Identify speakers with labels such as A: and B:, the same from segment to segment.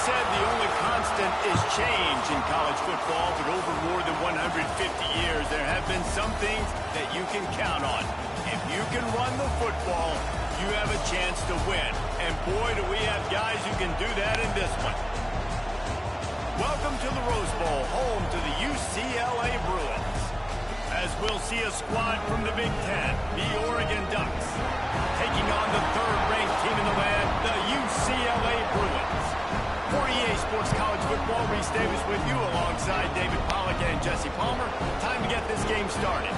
A: said, the only constant is change in college football, but over more than 150 years, there have been some things that you can count on. If you can run the football, you have a chance to win. And boy, do we have guys who can do that in this one. Welcome to the Rose Bowl, home to the UCLA Bruins. As we'll see a squad from the Big Ten, the Oregon Ducks, taking on the third-ranked team in the land, the UCLA Bruins. For EA Sports College Football, Reese Davis with you alongside David Pollack and Jesse Palmer. Time to get this game started.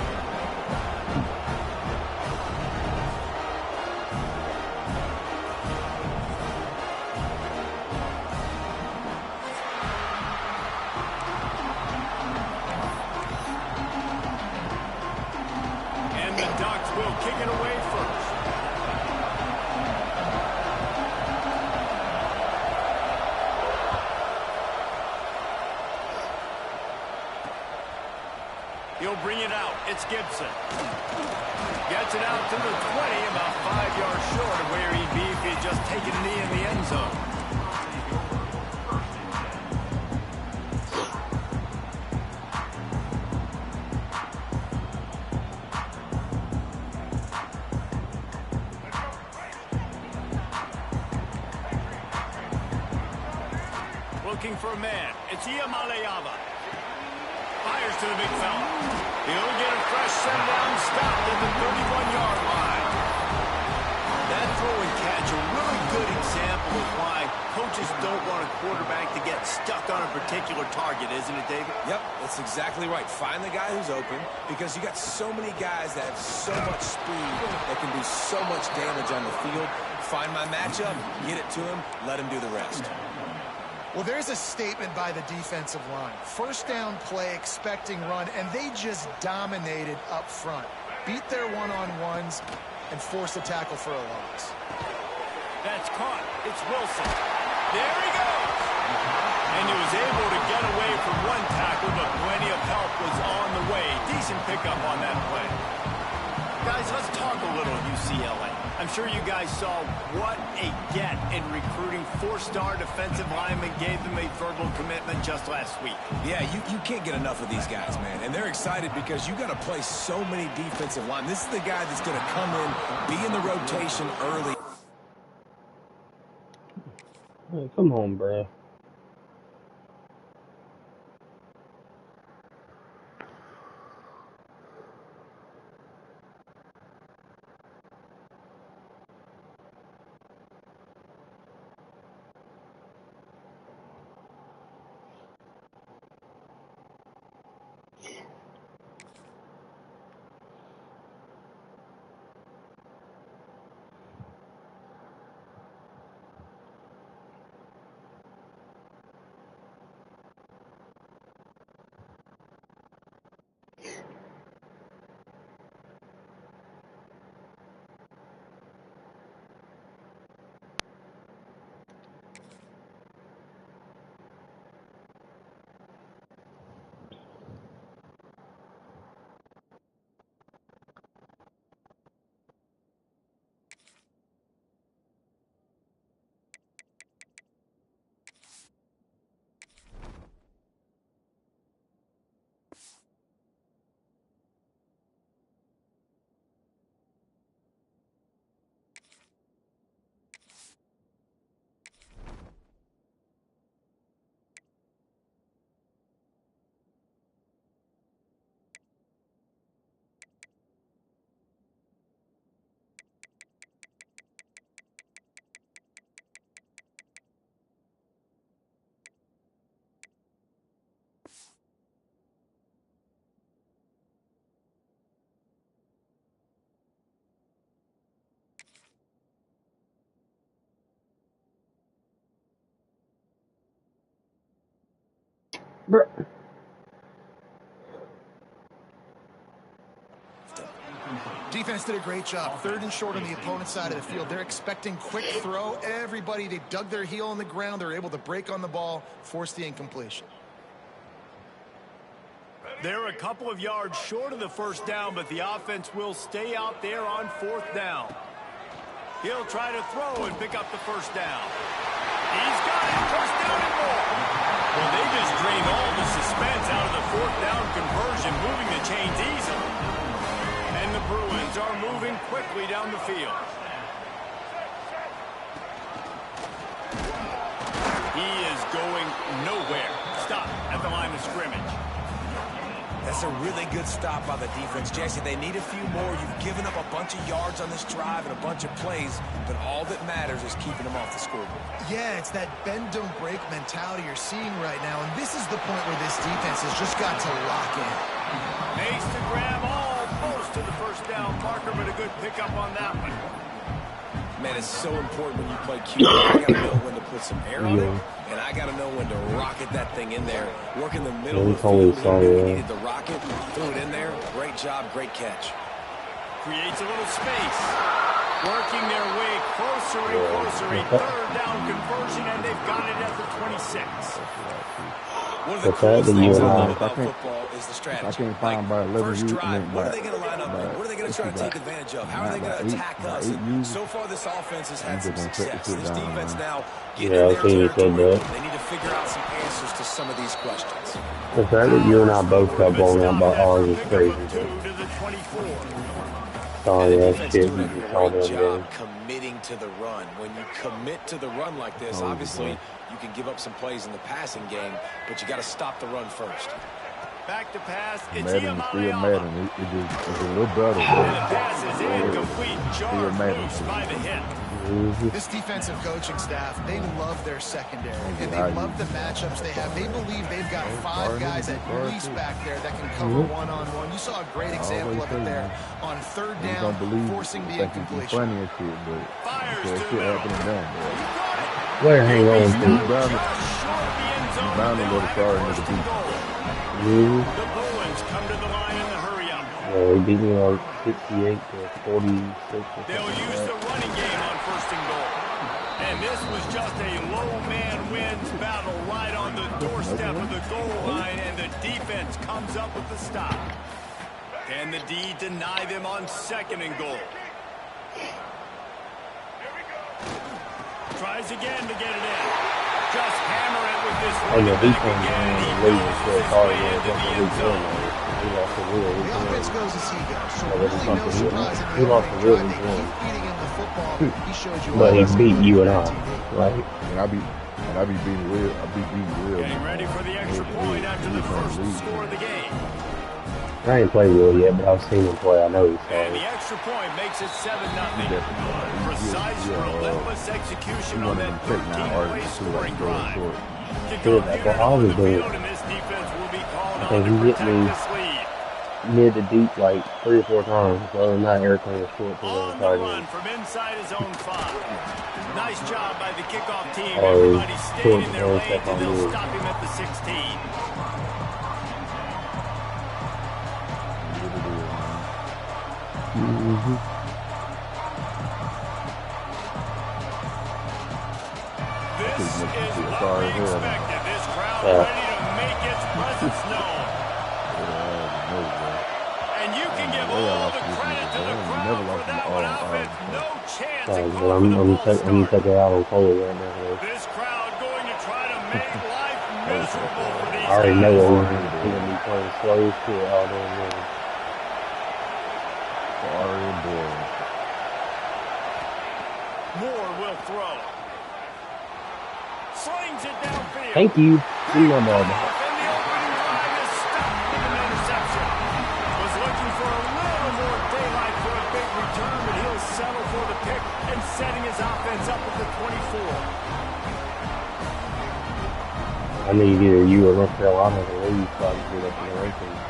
A: And the Ducks will kick it away first. He'll bring it out. It's Gibson. Gets it out to the 20, about 5 yards short of where he'd be if he'd just taken a knee in the end zone. Looking for a man. It's Iamaleava. Fires to the big fella. He'll get a fresh set down, stopped at the 31-yard line. That throw and catch, a really good example of why coaches don't want a quarterback to get stuck on a particular target, isn't it, David?
B: Yep, that's exactly right. Find the guy who's open, because you got so many guys that have so much speed that can do so much damage on the field. Find my matchup, get it to him, let him do the rest.
C: Well, there's a statement by the defensive line. First down play, expecting run, and they just dominated up front. Beat their one-on-ones and forced a tackle for a loss.
A: That's caught. It's Wilson. There he goes. And he was able to get away from one tackle, but plenty of help was on the way. Decent pickup on that play. Guys, let's talk a little UCLA. I'm sure you guys saw what a get in recruiting. Four-star defensive linemen, gave them a verbal commitment just last week.
B: Yeah, you can't get enough of these guys, man. And they're excited because you got to play so many defensive line. This is the guy that's going to come in, be in the rotation early.
D: Hey, come on, bro. Bro.
C: Defense did a great job. Third and short on the opponent's side of the field. They're expecting quick throw. Everybody, they dug their heel on the ground. They're able to break on the ball, force the incompletion.
A: They're a couple of yards short of the first down, but the offense will stay out there on fourth down. He'll try to throw and pick up the first down. He's got it. First down and more. Well, they just drained all the suspense out of the fourth down conversion, moving the chains easily. And the Bruins are moving quickly down the field. He is going nowhere. Stop at the line of scrimmage.
B: That's a really good stop by the defense. Jesse, they need a few more. You've given up a bunch of yards on this drive and a bunch of plays, but all that matters is keeping them off the scoreboard.
C: Yeah, it's that bend, don't break mentality you're seeing right now, and this is the point where this defense has just got to lock in.
A: Makes the grab almost to the first down marker, but a good pickup on that one.
B: Man, it's so important when you play QB. I got to know when to put some air on it, and I got to know when to rocket that thing in there. Work in the middle of the field. He needed the rocket, threw it in there. Great job, great catch.
A: Creates a little space. Working their way closer and closer. A third down conversion, and they've got it at the 26. One of the coolest things I love about football is the strategy. Like, first drive, what are they going to line up with? What are they going to try to take advantage of? How are they going to attack us? And so far, this offense has had some success. This defense now getting in their territory. They need to figure out some answers to some of these questions.
D: The fact that you and I both got blown out by ours is crazy. Sorry, that's shit.
B: Doing a great job committing to the run. When you commit to the run like this, obviously you can give up some plays in the passing game, but you got to stop the run first.
A: Back to pass. It's
E: Madden is still Madden. It's a little better.
A: And the pass is incomplete. Jarred loose by the hit.
C: This defensive coaching staff, they love their secondary, and they love the matchups they have. They believe they've got 5 guys at least back there that can cover one-on-one. You saw a great example of it there on third down, forcing the incompletion.
A: Fires to the middle.
D: Where hang on to?
E: Bound to let it start into the beat.
A: The Bruins come to the line in the hurry-up.
D: Yeah, they beat me like 68 to 46.
A: They'll use the running game on first and goal. And this was just a low-man wins battle right on the doorstep of the goal line, and the defense comes up with the stop. Can the D deny them on second and goal? Tries again to get it in. Just hammer it with this
D: Oh, yeah, he
A: back
D: comes
A: again.
D: in
A: He
D: and leads
A: forces
D: the
A: his
D: car
A: way
D: and
A: into the
D: that's
A: end
D: what
A: zone.
D: he lost the wheel.
C: The offense goes as he goes, so
D: Yeah,
C: really no
D: that's
C: surprise in
D: he
C: the
D: lost the
C: opening
D: wheel
C: drive.
D: in
C: They
D: one.
C: keep feeding him the football. He showed you
D: But he
C: all
D: beat you and I, right?
E: And I be beating Will. I be beating Will.
A: Getting ready for the extra point after the first score of the game.
D: I ain't played Will yet, but I've seen him play. I know he's
A: And the
D: solid.
A: extra point makes it 7-0. Precise, relentless execution on that 13-play scoring drive. To go
D: Good, that's what I was doing.
A: and this defense will be called
D: I
A: on
D: think
A: to
D: he hit
A: protect
D: me
A: this lead.
D: mid to deep like 3 or 4 times. Other than that, everything was short to the
A: On the
D: tight
A: run
D: end.
A: from inside his own 5. Nice job by the kickoff team.
D: Oh,
A: Everybody
D: short
A: stayed in their
D: ball
A: lanes,
D: step
A: and
D: on
A: they'll
D: Will.
A: stop him at the 16.
D: Mm-hmm.
A: This is what we expected. This crowd
D: Yeah.
A: ready to make its presence known. And you can give all the credit to the crowd for that one. Offense, no chance
D: Sorry,
A: in
D: but
A: going
D: I'm
A: for the
D: gonna
A: false
D: take
A: start.
D: it out on Cole right now. Though.
A: This crowd going to try to make life miserable for these
D: I already know
A: guys.
D: what we're gonna be playing slow as shit all day long.
A: Moore will throw. Slings it downfield.
D: Thank you. Give me my ball back.
A: And the opening drive is stopped with an interception. Was looking for a little more daylight for a big return, but he'll settle for the pick and setting his offense up at the 24.
D: I need either you or North Carolina to leave so I can get up in the rankings.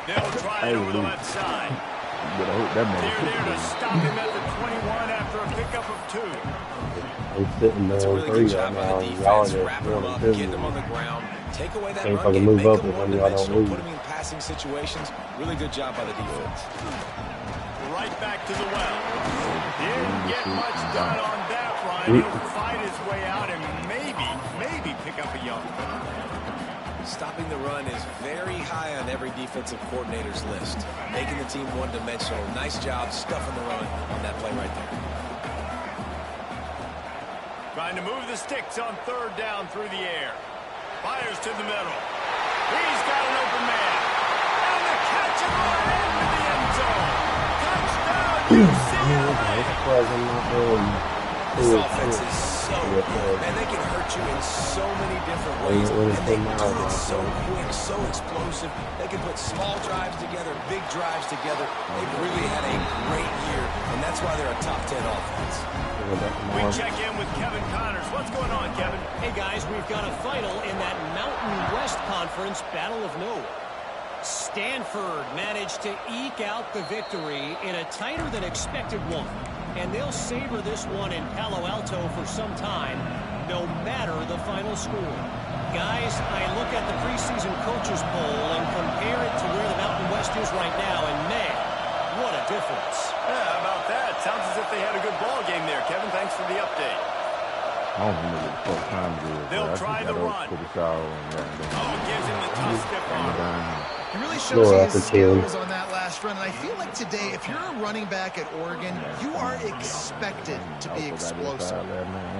A: They'll try it over the left side.
E: But I hope that man
A: They're there to stop him at the 21 after a pickup of 2.
D: I'm sitting
B: It's
D: there
B: a
D: on
B: really
D: 3
B: good
D: right
B: job by
D: now,
B: the
D: and y'all are
B: defense,
D: just
B: wrapping
D: 1
B: him
D: and
B: up,
D: 2.
B: getting him on the ground, take away that
D: Can't
B: run
D: fucking
B: game,
D: move
B: make
D: up
B: him
D: with him, y'all don't
B: one-dimensional,
D: lose.
B: put him in passing situations. Really good job by the defense.
A: Right back to the well. Didn't get much done on that run. He'll fight his way out and maybe pick up a yard.
B: Stopping the run is very high on every defensive coordinator's list. Making the team one-dimensional. Nice job stuffing the run on that play right there.
A: Trying to move the sticks on third down through the air. Fires to the middle. He's got an open man. And the catch and run into the end zone. Touchdown, UCLA.
B: This offense is so good, man. They can hurt you in so many different ways, and they do it so quick, so explosive. They can put small drives together, big drives together. They've really had a great year, and that's why they're a top 10 offense.
A: We check in with Kevin Connors. What's going on, Kevin?
F: Hey, guys, we've got a final in that Mountain West Conference Battle of Nowhere. Stanford managed to eke out the victory in a tighter than expected one. And they'll savor this one in Palo Alto for some time, no matter the final score. Guys, I look at the preseason coaches poll and compare it to where the Mountain West is right now, and man, what a difference.
A: Yeah, how about that? Sounds as if they had a good ball game there, Kevin. Thanks for the update.
E: I don't remember the full time it is.
A: They'll try the run.
E: Put the shower and
A: Oh, gives him the tough stiff arm.
C: He really shows his skills on that last run. And I feel like today, if you're a running back at Oregon, you are expected to be explosive.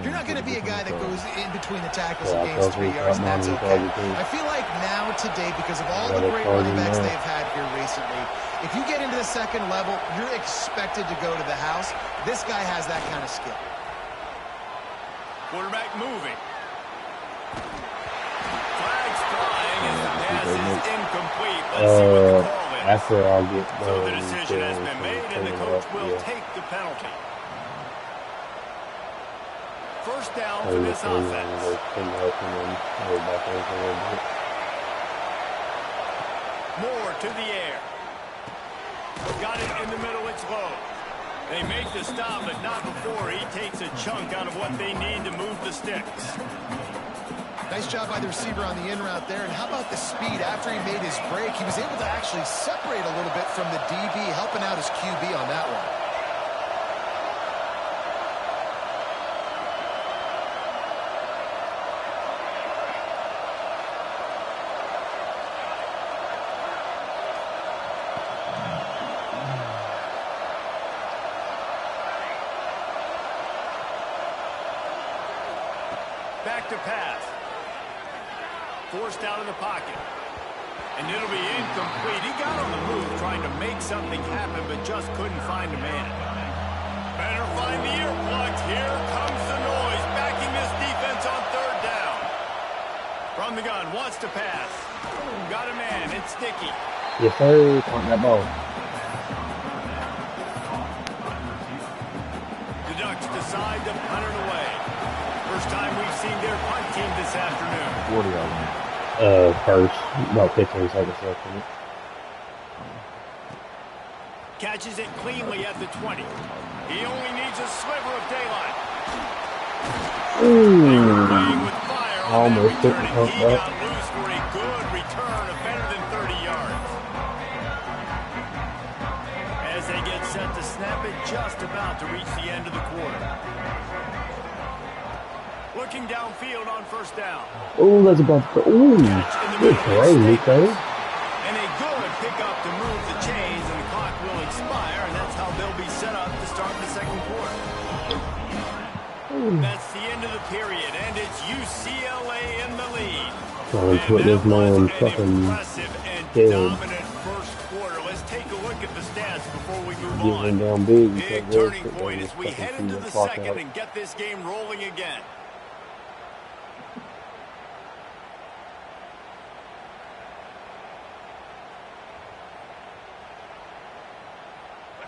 C: You're not going to be a guy that goes in between the tackles and gains 3 yards, and that's okay. I feel like now today, because of all the great running backs they've had here recently, if you get into the second level, you're expected to go to the house. This guy has that kind of skill.
A: Quarterback moving. Flags flying as the pass is incomplete. Let's see what the call is.
D: After I'll get
A: So the decision has been made, and the coach will take the penalty. First down for this offense. Moore to the air. Got it in the middle. It's low. They make the stop, but not before he takes a chunk out of what they need to move the sticks.
C: Nice job by the receiver on the in route there. And how about the speed after he made his break? He was able to actually separate a little bit from the DB, helping out his QB on that one.
A: Back to pass. Forced out of the pocket. And it'll be incomplete. He got on the move trying to make something happen, but just couldn't find a man. Better find the earplugs. Here comes the noise. Backing this defense on third down. From the gun, wants to pass. Got a man. It's Sticky.
D: Yes, sir. On that ball.
A: The Ducks decide to punt it away. First time we've seen their punt team this afternoon.
E: 40 of them.
D: First, about 15 seconds left in it.
A: Catches it cleanly at the 20. He only needs a sliver of daylight. Playing with fire on
D: Almost
A: that
D: took
A: return,
D: the
A: and he
D: pump
A: got loose for a good return of better than 30 yards. As they get set to snap it, just about to reach the end of the quarter. Looking downfield on first down.
D: Oh, that's about to go. Ooh, good play, Nico.
A: And a good pickup to move the chains, and the clock will expire, and that's how they'll be set up to start the second quarter. That's the end of the period, and it's UCLA in the lead.
D: So let's put this man fucking
A: impressive and dominant first quarter. Let's take a look at the stats before we move on.
D: Down big.
A: Big turning point as we head into the second and get this game rolling again.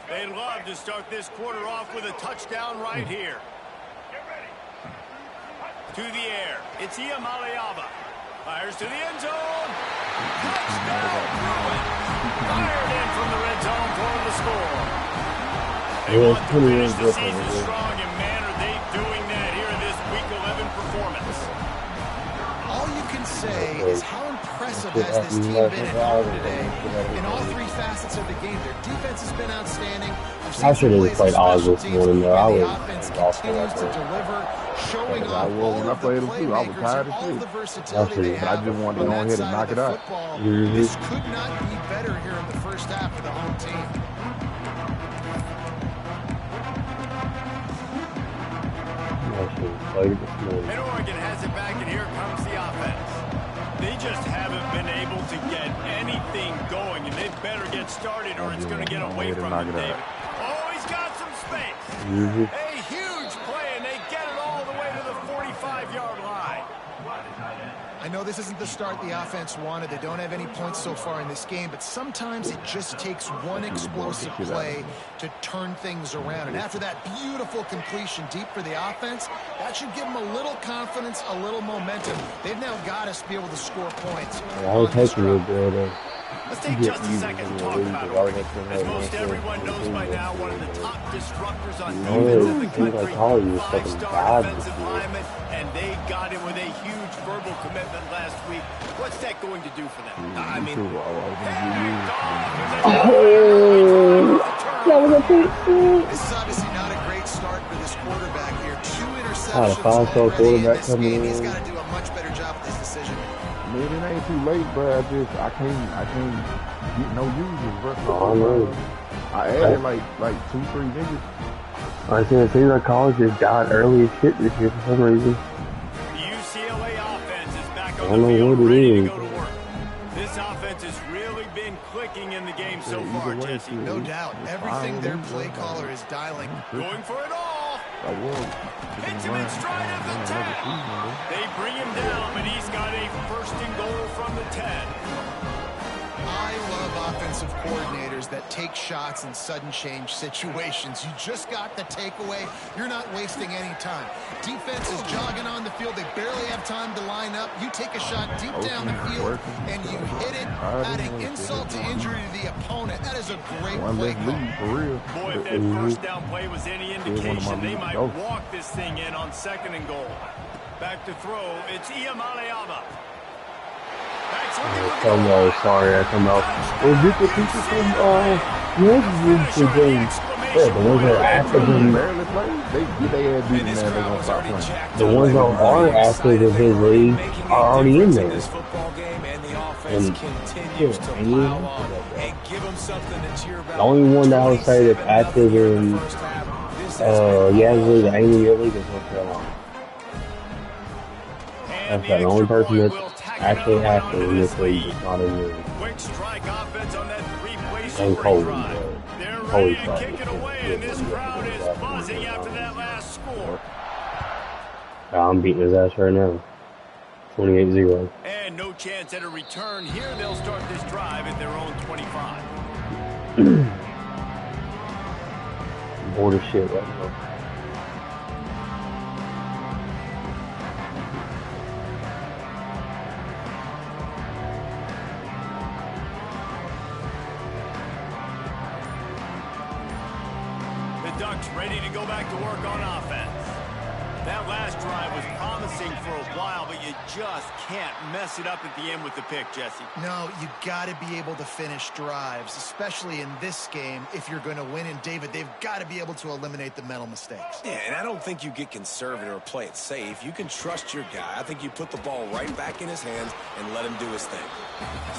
A: They'd love to start this quarter off with a touchdown right here. To the air. It's Iamaleava. Fires to the end zone. Touchdown, Bruin. Fired in from the red zone for the score. They want to finish the season strong, and man, are they doing that here in this Week 11 performance.
C: All you can say is how impressive has this team been at home today. In all three facets of the game, their defense has been outstanding.
D: I should have played Oz this morning, though. I
C: The
D: was
C: offense
D: lost
C: continues to deliver, showing off all
E: when I
C: of the
E: played them too, I was
C: playmakers
E: tired
C: and
E: of
C: all of
E: shit.
C: the versatility they
D: I
C: have.
E: just wanted to
C: on
E: go
C: that
E: ahead and
C: side
E: knock
C: of
E: it
C: the
E: out.
C: football.
D: Mhm.
C: This could not be better here in the first half for the home team.
A: And Oregon has it back, and here comes the offense. They just haven't been able to get anything going, and they better get started or it's going to get away from them, David. Oh, he's got some space. A huge play, and they get it all the way to the 45-yard line.
C: I know this isn't the start the offense wanted. They don't have any points so far in this game, but sometimes it just takes one explosive play to turn things around. And after that beautiful completion deep for the offense, that should give them a little confidence, a little momentum. They've now got us to be able to score points.
D: I was hoping you'd be able to
A: Let's take just a second to talk about Oregon. As most everyone knows by now, one of the top disruptors on defense in the country, five-star defensive lineman, and they got him with a huge verbal commitment last week. What's that going to do for them? I mean,
C: This is obviously not a great start for this quarterback here. 2 interceptions
D: five-star
C: already in
D: quarterback
C: this game.
D: coming
C: He's
D: in.
C: got to do a much better job with this decision.
E: Man, it ain't too late, bro. I can't get no users, bro.
D: Oh, no.
E: I added like 2-3 niggas.
D: I can't see that college just died early as shit this year for some reason.
A: The UCLA offense is back
D: I
A: on
D: don't
A: the
D: know
A: field,
D: what it
A: ready to
D: is.
A: go to work. This offense has really been clicking in the game so far, Jesse.
C: No doubt. Everything their play caller is dialing.
A: Going for it all. Hits him in stride at the 10. They bring him down, but he's got a first and goal from the 10.
C: I love offensive coordinators that take shots in sudden change situations. You just got the takeaway. You're not wasting any time. Defense is jogging on the field. They barely have time to line up. You take a shot deep down the field, and you hit it, adding insult to injury to the opponent. That is a great play call.
E: For real.
A: Boy, if that first down play was any indication, they might walk this thing in on 2nd and goal. Back to throw, it's Iamaleava.
D: Sorry, I come out. Well, get the people from, Kansas James. Yeah, the ones that are active in,
E: barely played. They had beaten there, they're going to stop playing.
D: the ones that are active in his league are already in there. And, the only one that I would say that's active in, Yazoo, the Anglia League is North Carolina. That's the only person that's actually active in this league that's not in the
A: Quick strike offense on that three-play
D: and
A: scoring
D: Coley.
A: drive. They're
D: Coley
A: ready to kick it away, and this crowd is buzzing after that last score.
D: I'm beating his ass right now. 28-0.
A: And no chance at a return here. They'll start this drive at their own 25.
D: Bored of shit right now.
A: The Ducks ready to go back to work on offense. That last drive was promising for a while, but you just can't mess it up at the end with the pick, Jesse.
C: No, you got to be able to finish drives, especially in this game. If you're going to win, and David, they've got to be able to eliminate the mental mistakes.
B: Yeah, and I don't think you get conservative or play it safe. You can trust your guy. I think you put the ball right back in his hands and let him do his thing.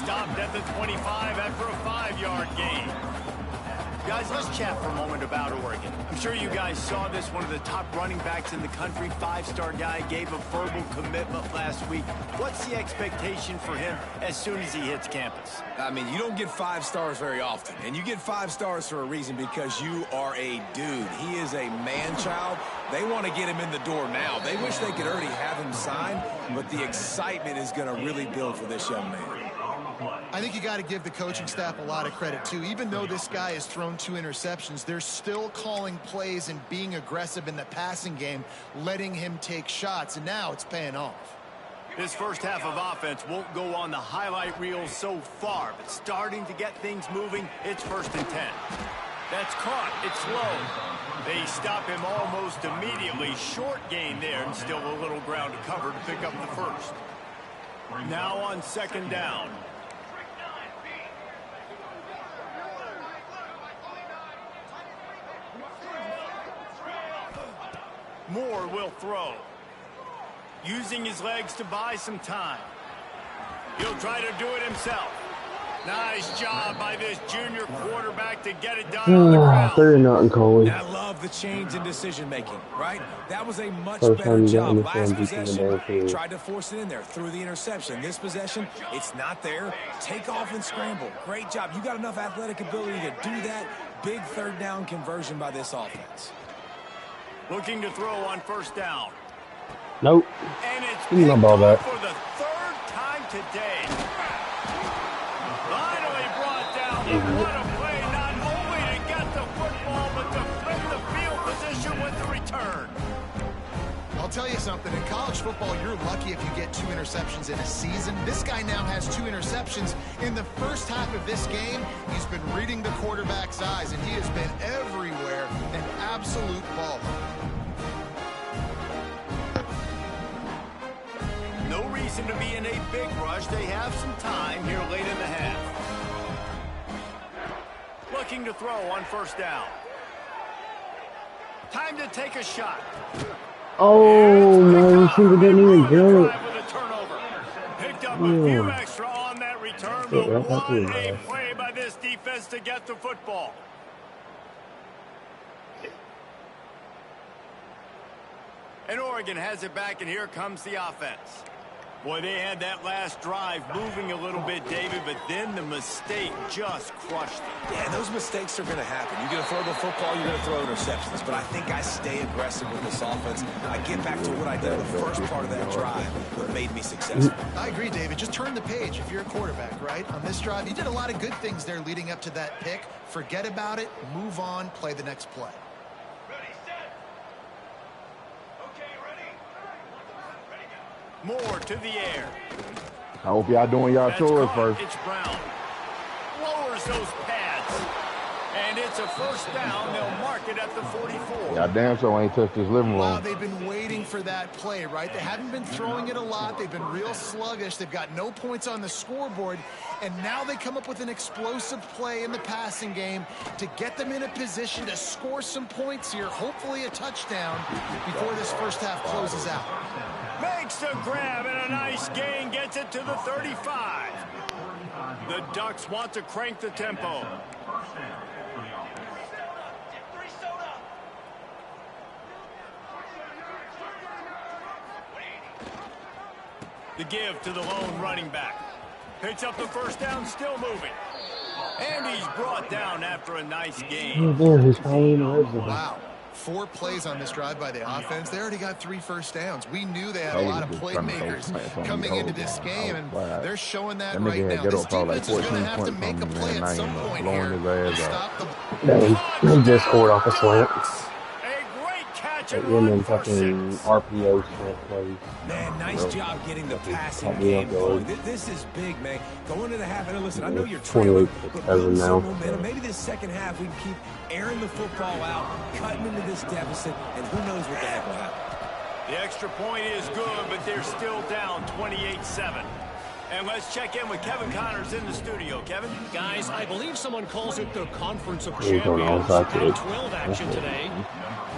A: Stopped at the 25 after a 5-yard gain. Guys, let's chat for a moment about Oregon. I'm sure you guys saw this. One of the top running backs in the country, 5-star guy, gave a verbal commitment last week. What's the expectation for him as soon as he hits campus?
B: I mean, you don't get 5 stars very often, and you get 5 stars for a reason, because you are a dude. He is a man-child. They want to get him in the door now. They wish they could already have him signed, but the excitement is going to really build for this young man.
C: I think you got to give the coaching staff a lot of credit, too. Even though this guy has thrown 2 interceptions, they're still calling plays and being aggressive in the passing game, letting him take shots, and now it's paying off.
A: This first half of offense won't go on the highlight reel so far, but starting to get things moving, it's 1st and 10. That's caught. It's low. They stop him almost immediately. Short gain there, and still a little ground to cover to pick up the first. Now on 2nd down. Moore will throw. Using his legs to buy some time. He'll try to do it himself. Nice job by this junior quarterback to get it done on the ground.
D: 30-0 Coley.
B: I love the change in decision-making, right? That was a much
D: First
B: better
D: time you got
B: job
D: in
B: last
D: the
B: possession. Tried to force it in there, threw the interception. This possession, it's not there. Take off and scramble. Great job. You got enough athletic ability to do that. Big 3rd down conversion by this offense.
A: Looking to throw on 1st down.
D: Nope.
A: And it's
D: Give me my ball back.
A: for the 3rd time today. Finally brought down, but what a play, not only to get the football, but to flip the field position with the return.
C: I'll tell you something. In college football, you're lucky if you get 2 interceptions in a season. This guy now has 2 interceptions. In the first half of this game, he's been reading the quarterback's eyes, and he has been everywhere, an absolute baller.
A: No reason to be in a big rush. They have some time here late in the half. Looking to throw on 1st down. Time to take a shot.
D: Oh, no, receiver didn't even do it.
A: Picked up a few extra on that return, but what a play by this defense to get the football. And Oregon has it back, and here comes the offense. Boy, they had that last drive moving a little bit, David, but then the mistake just crushed it.
B: Yeah, those mistakes are going to happen. You're going to throw the football, you're going to throw interceptions. But I think I stay aggressive with this offense. I get back to what I did in the first part of that drive, what made me successful.
C: I agree, David. Just turn the page if you're a quarterback, right? On this drive, you did a lot of good things there leading up to that pick. Forget about it, move on, play the next play.
A: More to the air.
E: I hope y'all doing y'all chores first.
A: It's Brown. Lowers those pads. And it's a first down. They'll mark it at the 44.
E: Y'all damn sure ain't touched this living room.
C: Wow, they've been waiting for that play, right? They haven't been throwing it a lot. They've been real sluggish. They've got no points on the scoreboard. And now they come up with an explosive play in the passing game to get them in a position to score some points here, hopefully a touchdown, before this first half closes out.
A: Makes a grab and a nice gain, gets it to the 35. The Ducks want to crank the tempo. The give to the lone running back. Picks up the first down, still moving. And he's brought down after a nice gain.
C: Wow. 4 plays on this drive by the offense. They already got 3 first downs. We knew they had a lot of playmakers coming into this game, and they're showing that right now. This defense is going to have to make a play at some point here to stop the...
D: He just scored off a slant.
A: A great catch and
D: And then
A: run for
D: fucking
A: 6.
D: RPO slant plays.
B: Man, nice job getting the passing game going. This is big, man. Going to the half, and listen, I know you're trailing, but building some momentum. Maybe this second half we can keep airing the football out, cutting into this deficit, and who knows what the heck will happen.
A: The extra point is good, but they're still down 28-7. And let's check in with Kevin Connors in the studio. Kevin?
F: Guys, I believe someone calls it the Conference of
D: He's on
F: Champions.
D: onside.
F: Pac-12 action today.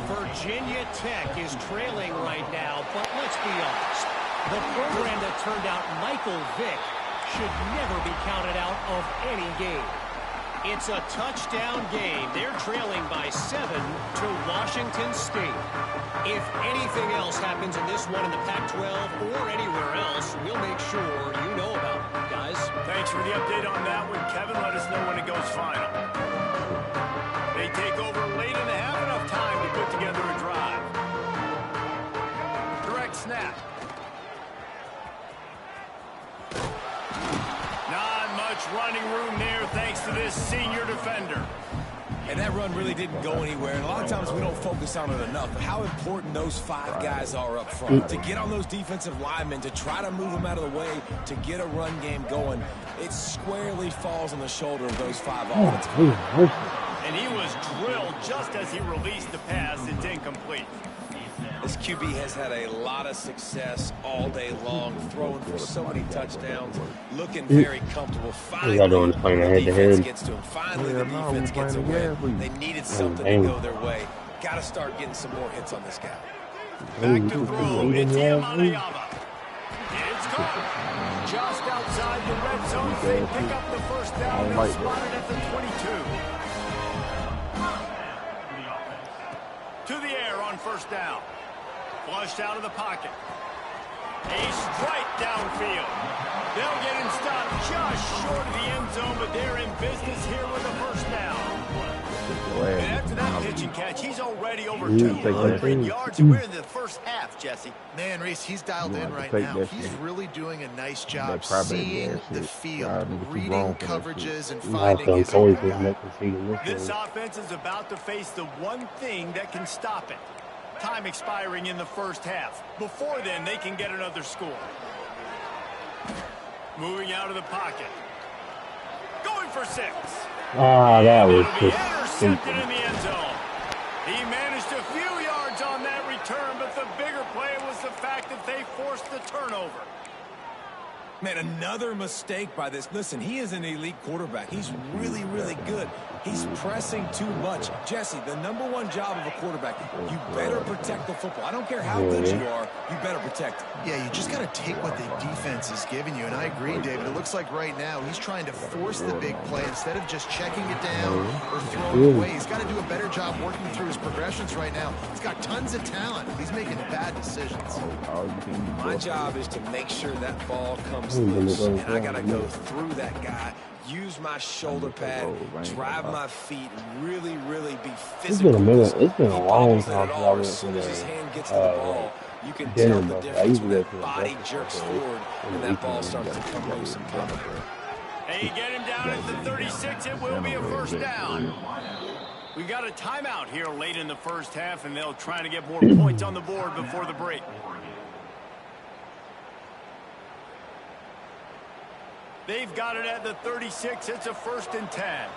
F: Virginia Tech is trailing right now, but let's be honest. The program that turned out Michael Vick should never be counted out of any game. It's a touchdown game. They're trailing by 7 to Washington State. If anything else happens in this one in the Pac-12 or anywhere else, we'll make sure you know about it, guys.
A: Thanks for the update on that one, Kevin. Let us know when it goes final. They take over late and have enough time to put together a drive. Direct snap. Not much running room there thanks to this senior defender.
B: And that run really didn't go anywhere. And a lot of times we don't focus on it enough. But how important those 5 guys are up front. To get on those defensive linemen, to try to move them out of the way, to get a run game going, it squarely falls on the shoulder of those 5 offensive linemen.
A: And he was drilled just as he released the pass. It's incomplete.
B: This QB has had a lot of success all day long, throwing for so many touchdowns, looking very comfortable. Finally, the defense gets to him. Finally, the defense gets away. They needed something to go their way. Got to start getting some more hits on this guy.
A: Back to throw. It's Yamayama. It's caught. Just outside the red zone. They pick up the first down and spotted at the 22. To the air on first down. Flushed out of the pocket. A strike downfield. They'll get him stopped just short of the end zone, but they're in business here with a first down. And after that pitch and catch, he's already over 200 yards, and we're in the first half, Jesse.
C: Man, Reese, he's dialed in right now. He's really doing a nice job seeing the field, reading coverages, and finding his guy.
A: This offense is about to face the one thing that can stop it. Time expiring in the first half. Before then, they can get another score. Moving out of the pocket. Going for 6.
D: That was
A: It'll be intercepted in the end zone. He managed a few yards on that return, but the bigger play was the fact that they forced the turnover.
B: Man, another mistake by this. Listen, he is an elite quarterback. He's really, really good. He's pressing too much. Jesse, the #1 job of a quarterback, you better protect the football. I don't care how good you are. you better protect it.
C: Yeah, you just got to take what the defense is giving you. And I agree, David. It looks like right now he's trying to force the big play instead of just checking it down or throwing it away. He's got to do a better job working through his progressions right now. He's got tons of talent. He's making bad decisions.
B: My job is to make sure that ball comes loose, and I got to go through that guy, use my shoulder pad, drive my feet, really, really be physical.
D: It's been a long time since I went
B: as soon
D: to
B: as his hand gets to the ball, you can tell the difference when that body jerks forward and that ball starts to come loose and come.
A: Hey, you get him down at the 36, it will be a first down. We got a timeout here late in the first half, and they'll try to get more points on the board before the break. They've got it at the 36. It's a 1st and 10.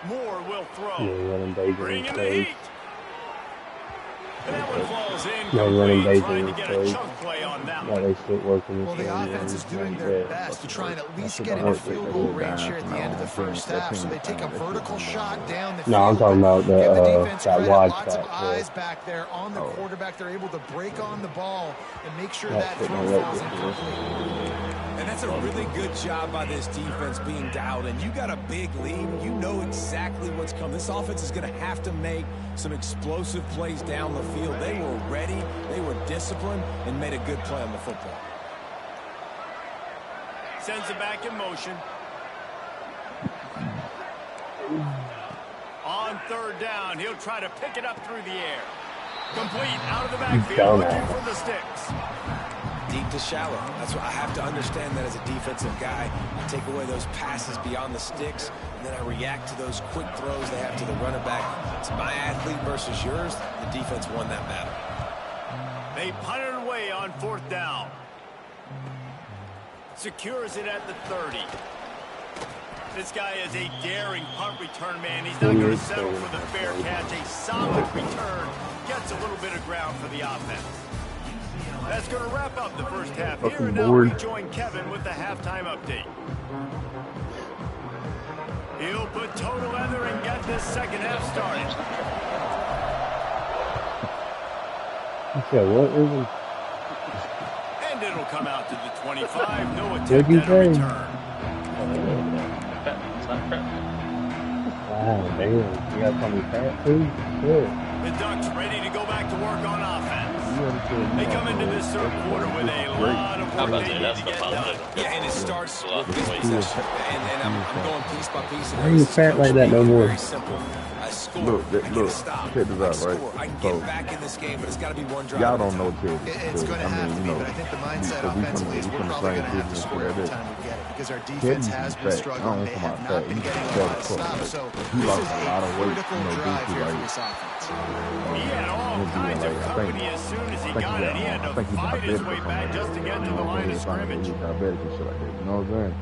A: Moore will throw. Bring in the heat. And that one falls in. Trying to get a chunk play on that one.
C: Well, the offense is doing their best to try and at least get in a field goal range here at the end of the first half. So they take a vertical shot down the field.
D: No, I'm talking about
C: that
D: wide
C: lots
D: shot.
C: of eyes back there on the quarterback. They're able to break on the ball and make sure that throw falls incomplete.
B: And that's a really good job by this defense being dialed in. You got a big lead. You know exactly what's coming. This offense is going to have to make some explosive plays down the field. They were ready, they were disciplined, and made a good play on the football.
A: Sends it back in motion. On 3rd down, he'll try to pick it up through the air. Complete out of the backfield, looking for the sticks.
B: Deep to shallow. That's what I have to understand that as a defensive guy. I take away those passes beyond the sticks, and then I react to those quick throws they have to the running back. It's my athlete versus yours. The defense won that battle.
A: They punt it away on 4th down. Secures it at the 30. This guy is a daring punt return man. He's not going to settle for the fair catch. A solid return. Gets a little bit of ground for the offense. That's going to wrap up the first half here, and now we join Kevin with the halftime update. He'll put total leather and get this second half started. And it'll come out to the 25. No attempt at a return.
D: Wow, damn. You got something fat too? Good.
A: The Ducks ready to go back to work on offense. They come into this 3rd quarter with a lot of work they need to get done.
B: Yeah, and it starts with this possession. And I'm going piece by piece.
D: Why are you fat like that no more?
B: Very simple. I score.
E: Look,
B: check this out, right? I can get back in this game, but it's got to be one drive.
E: Y'all don't know Teddy.
C: It's going to have to be, but I think the mindset offensively is we're probably going to have to score every time we get it because our defense has been struggling. They have not been getting a lot of stops. So
E: he lost
C: this is
E: a lot of
C: a
E: weight,
C: critical drive here for this offense.
A: He had all kinds of company as soon as he got it. He had to fight his way back just to get to the line of scrimmage.
E: You know what I'm saying?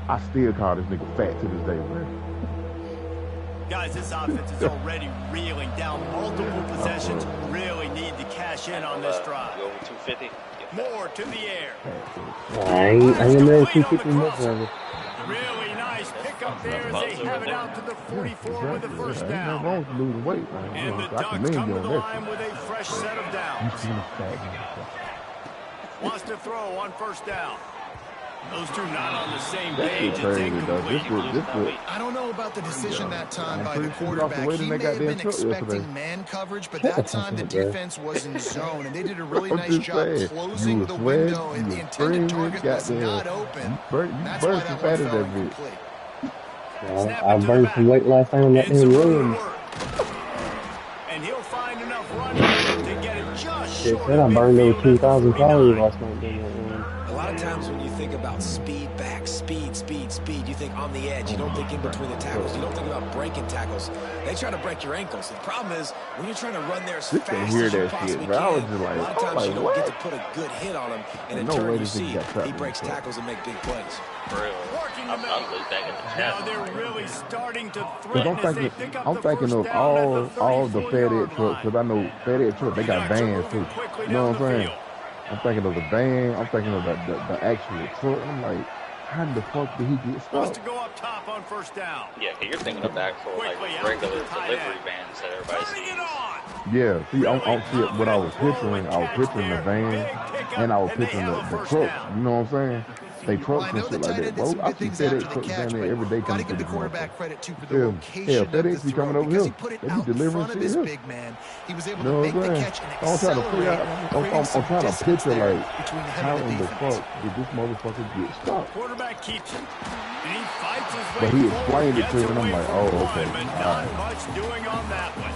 E: I still call this nigga fat to this day, man.
A: Guys, this offense is already reeling down multiple possessions. Really need to cash in on this drive. More to the air.
D: I ain't never 250 much of it.
A: Really nice pickup there as they have it out to the 44 with the first down. And the Ducks come to the line with a fresh set of downs. Wants to throw on 1st down. Those two not on the same page. It's incomplete.
C: I don't know about the decision that time by the quarterback. He may have been expecting man coverage, but that time the defense was in zone, and they did a really nice job closing the window, and the intended target was not open. That's why that one fell incomplete.
D: I burned some weight last time and let him run.
A: And he'll find enough running to get it just short.
D: I burned over 2,000 calories last night doing that run.
B: A lot of times when you think about speed back, speed, you think on the edge. You don't think in between the tackles. You don't think about breaking tackles. They try to break your ankles. The problem is when you're trying to run there as fast as you possibly can, a lot of times you don't get to put a good hit on him. And in turn, you see he breaks tackles and make big plays.
A: Now they're really starting to threaten as they pick up
E: I'm thinking of all the FedEx trucks, because I know FedEx trucks, they got vans too. You know what I'm saying? I'm thinking of the van. I'm thinking of the actual truck. I'm like, how the fuck did he get
A: Wants to
E: stuck?
A: go up top on first down.
G: Yeah, you're thinking of the actual like regular delivery vans that everybody
A: Turning it
G: sees.
A: on.
E: Yeah, see, I'm see what I was picturing. I was picturing the van, and I was picturing the trucks. You know what I'm saying? They
C: Well,
E: trucks
C: I
E: and
C: know the
E: shit like
C: tight
E: that,
C: end did some
E: bro. I
C: good
E: see
C: things after
E: FedEx
C: the
E: trucks
C: catch,
E: down there
C: but
E: every day
C: got to
E: coming
C: give the
E: to
C: quarterback credit too for the
E: Yeah,
C: location of the
E: FedEx be
C: throw
E: coming over
C: because he
E: here.
C: put it
E: They be
C: out in
E: delivering
C: front of
E: shit
C: his
E: here.
C: big man. He was able
E: You know
C: to
E: what
C: make the
E: I'm saying?
C: catch and
E: I'm trying to figure
C: accelerate,
E: out.
C: creating
E: I'm
C: some
E: trying to
C: distance
E: picture
C: there
E: like
C: between him
E: how
C: and the
E: in the
C: defense.
E: fuck did this motherfucker get stuck?
A: Quarterback keeps it. And he fights his way
E: But he
A: forward,
E: explained it
A: gets
E: to me, and I'm
A: away
E: like,
A: from
E: oh,
A: one,
E: okay,
A: but
E: all
A: not
E: right.
A: much doing on that one.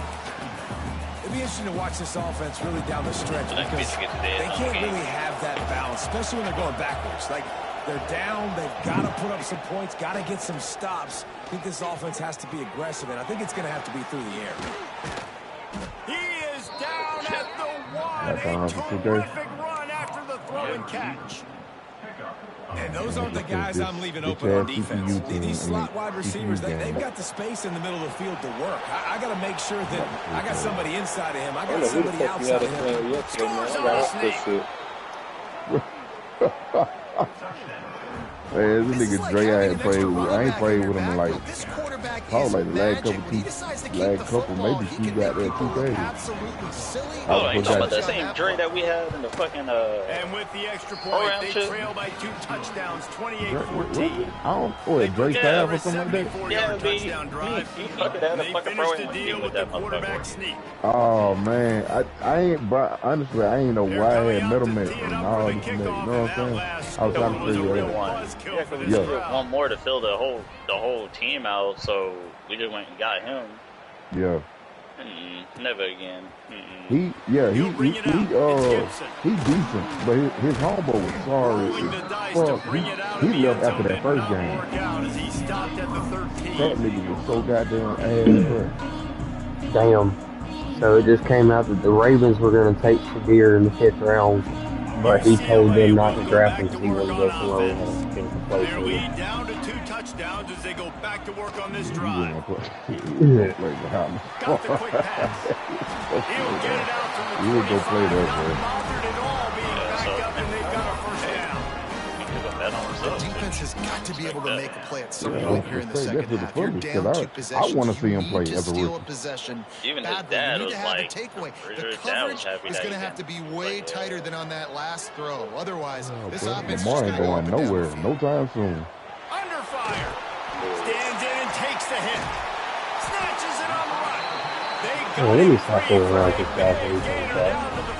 B: It'd be interesting to watch this offense really down the stretch
G: Like,
B: because
G: basically today
B: they
G: it's on
B: can't
G: the game.
B: really have that balance, especially when they're going backwards. Like, they're down, they've got to put up some points, got to get some stops. I think this offense has to be aggressive, and I think it's going to have to be through the air.
A: He is down at the one.
E: That's all
A: A
E: right for 2 days.
A: terrific run after the throw and catch.
B: And those aren't the guys I'm leaving open
E: bitch-ass
B: on defense.
E: CPU team,
B: These slot
E: I mean,
B: wide receivers,
E: CPU
B: they've
E: game.
B: got the space in the middle of the field to work. I got to make sure that I got somebody inside of him. I
H: I don't
B: got
H: know who the
B: somebody
H: fuck you had
B: outside
H: us
B: of him.
H: playing yesterday, man.
A: Scores
H: I
A: on
H: got
A: a
H: off this
A: sneak.
H: shit.
E: Man, this
C: This is
E: nigga
C: like
E: Dre, I
C: having
E: ain't
C: an
E: played
C: extra
E: with. I
C: running
E: ain't
C: back
E: played
C: in
E: with
C: your
E: him in
C: backfield.
E: like
C: This quarterback
E: probably
C: is
E: like the last
C: magic.
E: couple
C: When he decides to keep
E: last
C: the
E: couple
C: football,
E: maybe
C: he
E: 2
C: can make
E: goddamn
C: people
E: 2
C: look
E: days.
C: absolutely silly.
E: I
G: Oh,
E: was
G: you
E: put
G: talking about
E: that.
G: that same Dre that we had in the fucking
A: And with the extra point,
G: program
A: they
G: shit?
A: trail by 2 touchdowns,
E: What?
A: 28-14.
E: I don't.
A: They
E: What? Dre
A: put together
E: Staff
A: a
E: or something like that?
A: 74-yard
G: Yeah,
A: touchdown
G: me,
A: drive.
G: you fucking had
A: And
G: a
A: they
G: fucking
A: finished the
G: program
A: deal
G: team
A: with
G: with
A: the
G: that
A: quarterback
G: motherfucker.
A: sneak.
E: Oh man, I ain't. But honestly, I ain't know
A: They're
E: why I
A: coming
E: had
A: out to
E: middleman
A: tee it
E: and
A: up
E: all
A: for the
E: this shit. You
A: kickoff,
E: know
A: and
E: what I'm
A: that
E: saying?
A: last
E: I was
A: score
E: trying to
A: was a
E: figure
A: real
E: it out.
A: buzzkill
G: Yeah,
A: for
G: because
A: this
G: we
E: Yeah.
G: needed
A: crowd.
G: one more to fill the whole team out, so we just went and got him.
E: Yeah.
G: Never again.
A: He'll bring it out. It's Gibson.
E: He decent, but his homeboy was sorry.
A: Rolling the dice
E: Fuck,
A: to bring it out
E: he
A: of the
E: left
A: end zone
E: after that
A: did
E: first
A: not
E: game.
A: work out as he stopped at the
E: That
A: 13.
E: nigga was so goddamn ass.
D: Damn. So it just came out that the Ravens were going to take Shadir in the 5th round, but he told them not to draft him because he wanted to go somewhere where he had to play
A: Their
D: for
A: lead
D: them.
A: down to 2 touchdowns as they go back to work on this
E: He
A: drive.
E: gonna play behind.
A: Got the quick pass. He'll get it out to the
E: He would go
A: 25.
E: play that,
A: Not
E: bro.
A: bothered at all being
G: Yeah,
A: backed
G: so-
A: up, and they've got a first down.
G: He took a bet on
C: The
G: himself.
C: defense has got to be able to make a play at some
E: Yeah,
C: point here in the
E: that's
C: second
E: the
C: half. You're
E: fullest,
C: down
E: 'cause
C: 2
E: I
C: possessions.
E: wanna see him
C: You
E: play
C: need to
E: as a
C: steal a
E: rookie.
C: possession
G: Even his
C: badly.
G: dad
C: You need
G: was
C: to have
G: like,
C: the takeaway.
G: pretty
C: The
G: sure his dad was
C: coverage
G: happy
C: is
G: that
C: going to
G: he
C: have to be
G: didn't
C: way
G: play.
C: tighter than on that last throw. Otherwise, this
E: Bro,
C: offense is
E: Lamar
C: just
E: ain't
C: going to go up
E: going
C: and down the
E: nowhere,
C: field.
E: no time soon.
A: Under fire. Stands in and takes the hit. Snatches it on the run. They
D: Oh,
A: got
D: let me
A: him
D: stop
A: free
D: fooling
A: for
D: around
A: a
D: with this guy
A: big
D: for
A: gainer
D: anything,
A: down to the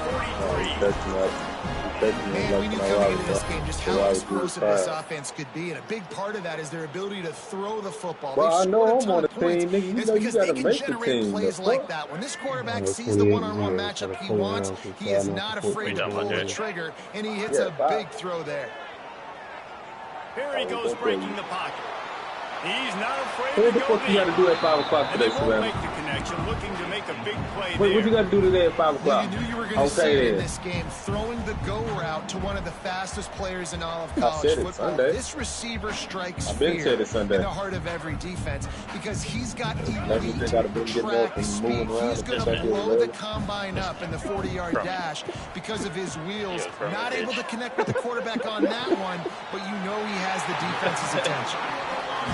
H: He's
A: 43.
H: touching up. He's touching
C: Man,
H: up
C: we knew
H: like
C: coming
H: my
C: into this game just how
H: wife.
C: explosive this offense could be, and a big part of that is their ability to throw the football.
H: Well, I
C: They've
H: know
C: scored a
H: I'm
C: ton
H: on
C: of
H: the
C: points,
H: team, nigga.
C: and
H: You
C: it's
H: know you
C: because they
H: gotta
C: can
H: make the
C: generate
H: team.
C: plays
H: The
C: like
H: fuck?
C: that. When this quarterback
D: We're
C: sees the
D: 28-0
C: one-on-one
D: for
C: matchup
D: the
C: he
D: 20
C: wants,
D: rounds.
C: he is not afraid to
G: Wait,
C: pull the
G: Judge.
C: trigger, and he hits
H: Yeah,
C: a
H: foul.
C: big throw there.
A: Here he goes breaking the pocket. He's not afraid
H: What
A: to
H: the
A: go
H: fuck you gotta
A: deep.
H: do at 5 o'clock
A: And they
H: today,
A: won't
H: Savannah?
A: make the connection, looking to make a big play
H: Wait, what you
A: there.
H: gotta do today at 5
C: Well,
H: o'clock?
C: you knew you were going to see it
H: Okay
C: in
H: then.
C: this game, throwing the go route to one of the fastest players in all of
H: I
C: college
H: said it
C: football.
H: Sunday.
C: This receiver strikes
H: I been
C: fear
H: said it Sunday.
C: in the heart of every defense because he's got
H: Maybe
C: elite
H: they gotta been getting
C: track
H: up and
C: speed.
H: moving around
C: He's
H: and
C: going
H: think
C: to
H: I did
C: blow the
H: early.
C: combine up in the 40-yard dash because of his wheels.
G: Yeah, from
C: Not
G: the
C: able
G: ditch.
C: to connect with the quarterback on that one, but you know he has the defense's attention.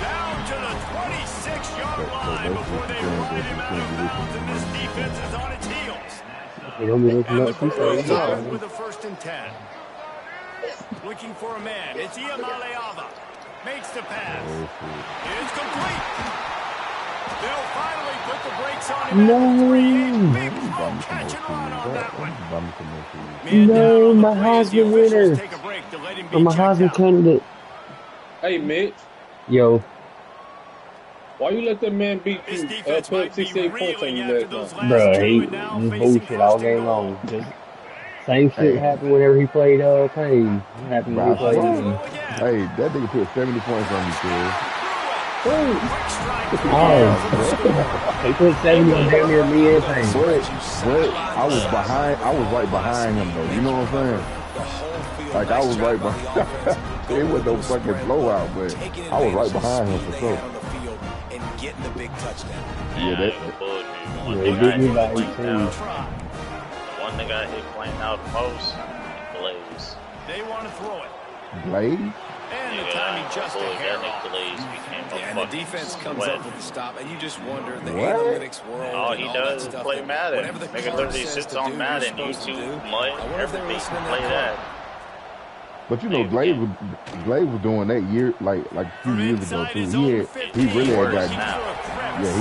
A: Down to the 26-yard line before they ride him out of bounds, and this defense is on its heels.
D: You don't be looking
A: And
D: up
A: the
D: too
A: Brewers
D: far.
A: out with a 1st and 10. Looking for a man. It's Iamaleava. Makes the pass. It's complete. They'll finally put the brakes on him at the 3. Big throw, catch and run on that one. Man down
D: No,
A: on the
D: my
A: play as the
D: Heisman
A: officials
D: winner.
A: take a break to let him be
D: I'm a
A: checked
D: Heisman
A: out.
D: candidate.
H: Hey, Mitch,
D: Yo,
H: why you let that man beat
A: This
H: you?
A: defense
H: Put
A: might be
H: 68 points on
A: reeling
H: you
A: after
H: last
A: those
H: night.
A: last
D: bruh,
A: 2
D: he
A: and now
D: just
A: facing
D: bullshit all
A: 1st and
D: game
A: goal.
D: long. Just same shit happened whenever he played Payne. Happened when he played
A: Throw
D: me.
A: again.
E: Hey, that nigga put 70 points on me, kid.
A: Quick strike to the
D: Oh,
A: end for the score.
D: he put 70 on damn near me and Payne.
E: But I was behind. I was right behind him though. You know what I'm saying?
B: The whole field.
E: Like I
B: Nice
E: was
B: job
E: right
B: by the
E: behind.
B: offense.
E: It was no fucking blowout, but
B: Taking
E: I was right
B: advantage of the
E: behind him
B: speed
E: for
B: they
E: sure.
B: had on the field and getting the big touchdown.
E: Yeah, that.
D: Yeah, he beat me by 18.
G: One nigga I hit playing out the most, Blaze.
A: They want to throw it.
E: Blaze?
A: And the timing just a hair off.
B: And the defense comes up with the stop, and you just wonder the
E: What?
B: analytics world.
G: All
B: and
G: he
B: all
G: does
B: that
G: is
B: stuff
G: play
B: that
G: Madden.
B: whatever the
G: Nigga
B: card
G: literally
B: says
G: sits
B: to
G: on
B: do,
G: Madden,
B: you're supposed to
G: YouTube,
B: do.
G: Mud,
B: I wonder if they're
G: everything.
B: listening to
G: Play
B: that
G: that.
E: But you know, Glade was doing that like a few years ago too. He really had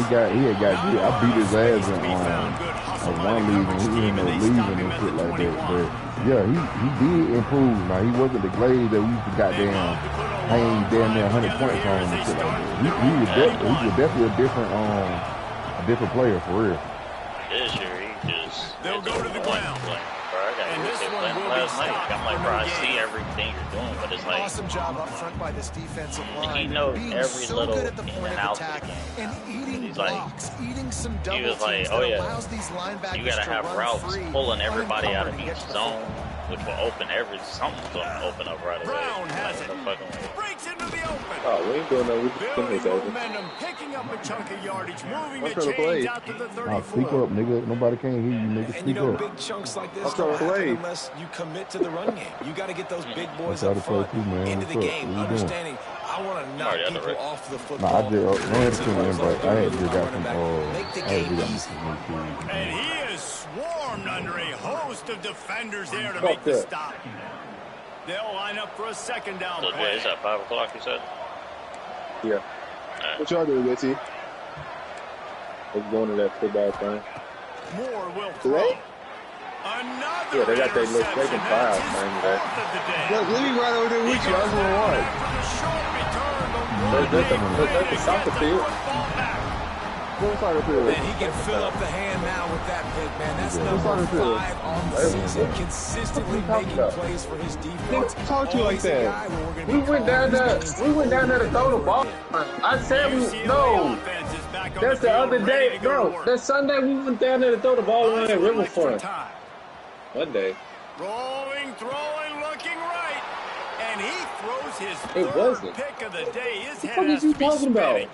E: got he had got good. I beat his ass in one league and he ended up leaving and shit like that. But yeah, he did improve. Now he wasn't the Glade that we used to goddamn hang damn near 100 points on and shit like that. He was definitely a different player for real.
G: This year, he just...
A: They'll go to the ground.
G: And this one will be stopped. I'm like, bro, I see everything you're doing, but it's like...
C: Awesome job up front by this defensive line.
G: He knows
C: being
G: every
C: so
G: little
C: good at the
G: in
C: point
G: and
C: of
G: out
C: attack
G: of the game.
C: and eating
G: He's like-
C: blocks, eating some double
G: He was like,
C: teams
G: oh
C: that
G: yeah,
C: allows these linebackers
G: you gotta
C: to
G: have
C: run
G: routes
C: free,
G: pulling everybody out of
C: unencumbered, and
G: each
C: get to the
G: zone,
C: football.
G: which will open something's gonna open up right away.
A: Brown has it.
G: The fucking-
A: Breaks into the open.
H: Oh, we ain't doing nothing. We just
A: Building
H: finish over.
A: momentum, picking up a chunk of yardage, moving
H: I'm
A: the
H: trying to
A: chains
H: play.
A: out to the
E: Now speak
A: 34.
E: up, nigga. Nobody can hear you, nigga.
B: And you
E: Speak
B: know,
E: up.
B: big chunks like this
H: I'm trying
B: don't
H: to play.
B: happen unless you commit to the run game. You got to get those big boys
E: I'm
B: up
E: trying to
B: front
E: play too, man.
B: into the
E: What's up?
B: game,
E: What you doing?
B: understanding I want to knock
G: Already
B: people
G: underrated.
B: off the
E: Nah,
B: football.
E: I just go ahead and send an invite. I had just got some
B: Make the
E: I had
B: game
E: just got
B: easy.
E: some new
A: And he is swarmed under a host of defenders there to
H: Fuck
A: make the
H: that.
A: stop. They'll line up for a second down
G: So,
A: play.
G: is that 5 o'clock, you said?
H: Yeah. What y'all doing, Witty? Let's go into that football thing.
A: Moore will throw.
H: Today?
A: Another
H: Yeah, they got their little
A: interception.
H: second
A: That's
H: file,
A: his
H: man,
A: fourth of the day.
H: Look, let me right over there with
A: He
H: you. I
A: goes
H: just want to
A: down
H: watch.
A: after the short return, but
H: That's
A: one
H: the
A: big play to
H: soccer
A: get the
H: field.
A: football back.
B: And he can fill up the hand now with that pick, man. That's
E: Yeah.
B: number
E: What's on the
B: 5 on the season, consistently making plays for his defense.
H: Talk to you like
B: Always a
H: that.
B: guy where we're gonna
I: We
B: be
I: went down
B: calling
I: there.
B: his
I: We went down there to throw the ball. I said we
A: UCLA
I: no.
A: offense is back on
I: That's the
A: field,
I: other
A: ready
I: day,
A: to go to
I: bro.
A: work.
I: That Sunday we went down there to throw the ball around at
A: Buys one extra
I: Riverfront.
A: time.
H: One day.
A: Rolling, throwing, looking right. And he throws his
I: It
A: third
I: wasn't.
A: pick of the day. His
I: The
A: head
I: fuck
A: has
I: is you
A: to be
I: talking about?
A: spinning.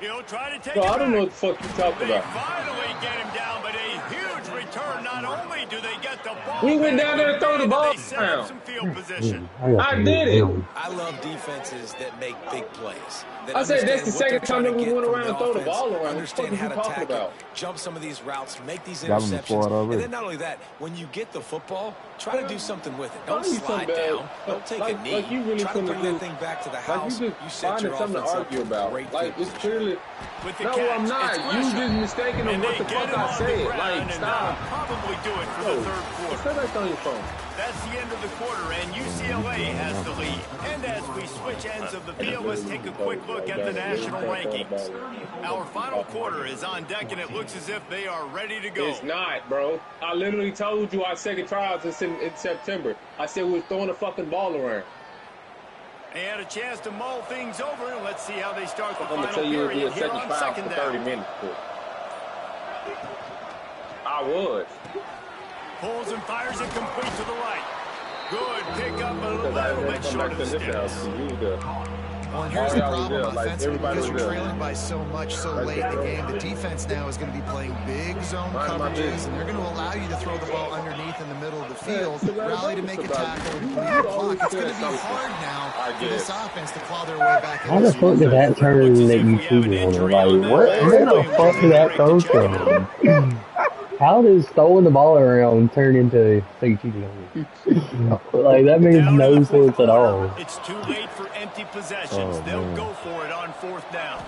A: He'll try to take
I: Bro,
A: it
I: I don't know
A: back.
I: what the fuck you talking
A: They
I: about.
A: finally get him down, but a huge return. Not only do they get the ball,
I: We went
A: back,
I: down there to throw the
A: but
I: ball
A: they set up
I: down.
A: some field position.
I: I did it.
B: I love defenses that make big plays. That
I: I said that's
B: understand
I: the
B: what they're
I: second time
B: trying
I: that
B: to
I: we
B: get
I: went
B: from
I: around and throw the
B: offense,
I: ball around. What the fuck
B: understand
I: is
B: how
I: you
B: to
I: talking
B: tackle,
I: about?
B: jump some of these routes, make these
E: Got him the squad
B: interceptions.
E: already.
B: And then not only that, when you get the football, try to do something with it. Don't
I: Why you so
B: slide
I: bad?
B: down. Don't take a knee.
I: Like you really
B: Try to
I: couldn't
B: bring that
I: do-
B: thing back to the
I: Like
B: house.
I: you
B: You
I: just
B: set your
I: finding something to
B: offense up
I: argue
B: for
I: about.
B: great
I: Like
B: field
I: it's
B: position.
I: clearly.
A: With the
I: No,
A: catch,
I: I'm not.
A: it's
I: You
A: Gresham.
I: just mistaken of
A: And
I: what
A: they
I: the
A: get
I: fuck
A: him
I: I
A: on the
I: said.
A: ground,
I: Like
A: and
I: stop.
A: that'll probably do it for the
I: No.
A: third quarter.
I: Say that on your phone.
A: That's the end of the quarter, and UCLA has the lead. And as we switch ends of the field, let's take a quick look at the national rankings. Our final quarter is on deck, and it looks as if they are ready to go.
I: It's not, bro. I literally told you our second trials is in September. I said we were throwing the fucking ball around.
A: They had a chance to mull things over, and let's see how they start the
I: I'm gonna
A: final
I: tell you it'll be
A: period
I: a
A: here
I: second
A: on
I: trial
A: second
I: for 30
A: down.
I: minutes. I was.
A: Pulls and fires it complete to the right. Good pickup, but a
I: Because I
A: little
I: didn't
A: bit
I: come
A: short
I: back
A: of
I: to
A: the
I: this house.
A: sticks.
I: You was there.
C: Well, and here's
I: Oh,
C: the
I: yeah, we
C: problem
I: did. Like,
C: offensively,
I: everybody
C: because
I: was
C: you're
I: there.
C: trailing by so much so late in the game. The defense now is going to be playing big zone
I: Mind my
C: coverages,
I: business.
C: and they're going to allow you to throw the ball underneath in the middle of the field,
I: it's about
C: rally to make a
I: it's about-
C: tackle, and
I: you
C: complete the
I: always
C: clock. It's
I: said
C: going to be
I: something.
C: hard now
I: I
C: for this
I: guess.
C: offense to claw their way back
D: How
C: into
D: the fuck did that turn that you tweeted on her? Like, where the fuck did that come from? How does throwing the ball around turn into say cheating on you? Like, that makes
A: Down in
D: no
A: the fourth
D: sense at all.
A: quarter, It's too late for empty possessions.
E: Oh,
A: They'll
E: man.
A: go for it on fourth down.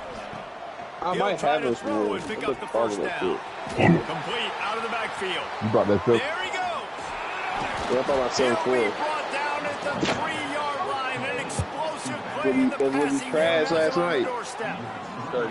H: I
A: He'll
H: might
A: try
H: have
A: to
H: this
A: throw
H: rule.
A: and pick
H: I'm
A: up
H: just
A: the
H: following
A: first
H: that
A: down.
H: shit.
A: Complete out of the backfield.
E: You brought that
A: There
E: stuff.
A: he goes.
H: Yeah, I thought I said
A: He'll be
H: four.
A: brought down at the 3-yard line. An explosive play in the
H: That's what we
A: passing game.
H: trashed last
A: That's on the
H: night.
A: doorstep.
C: Well,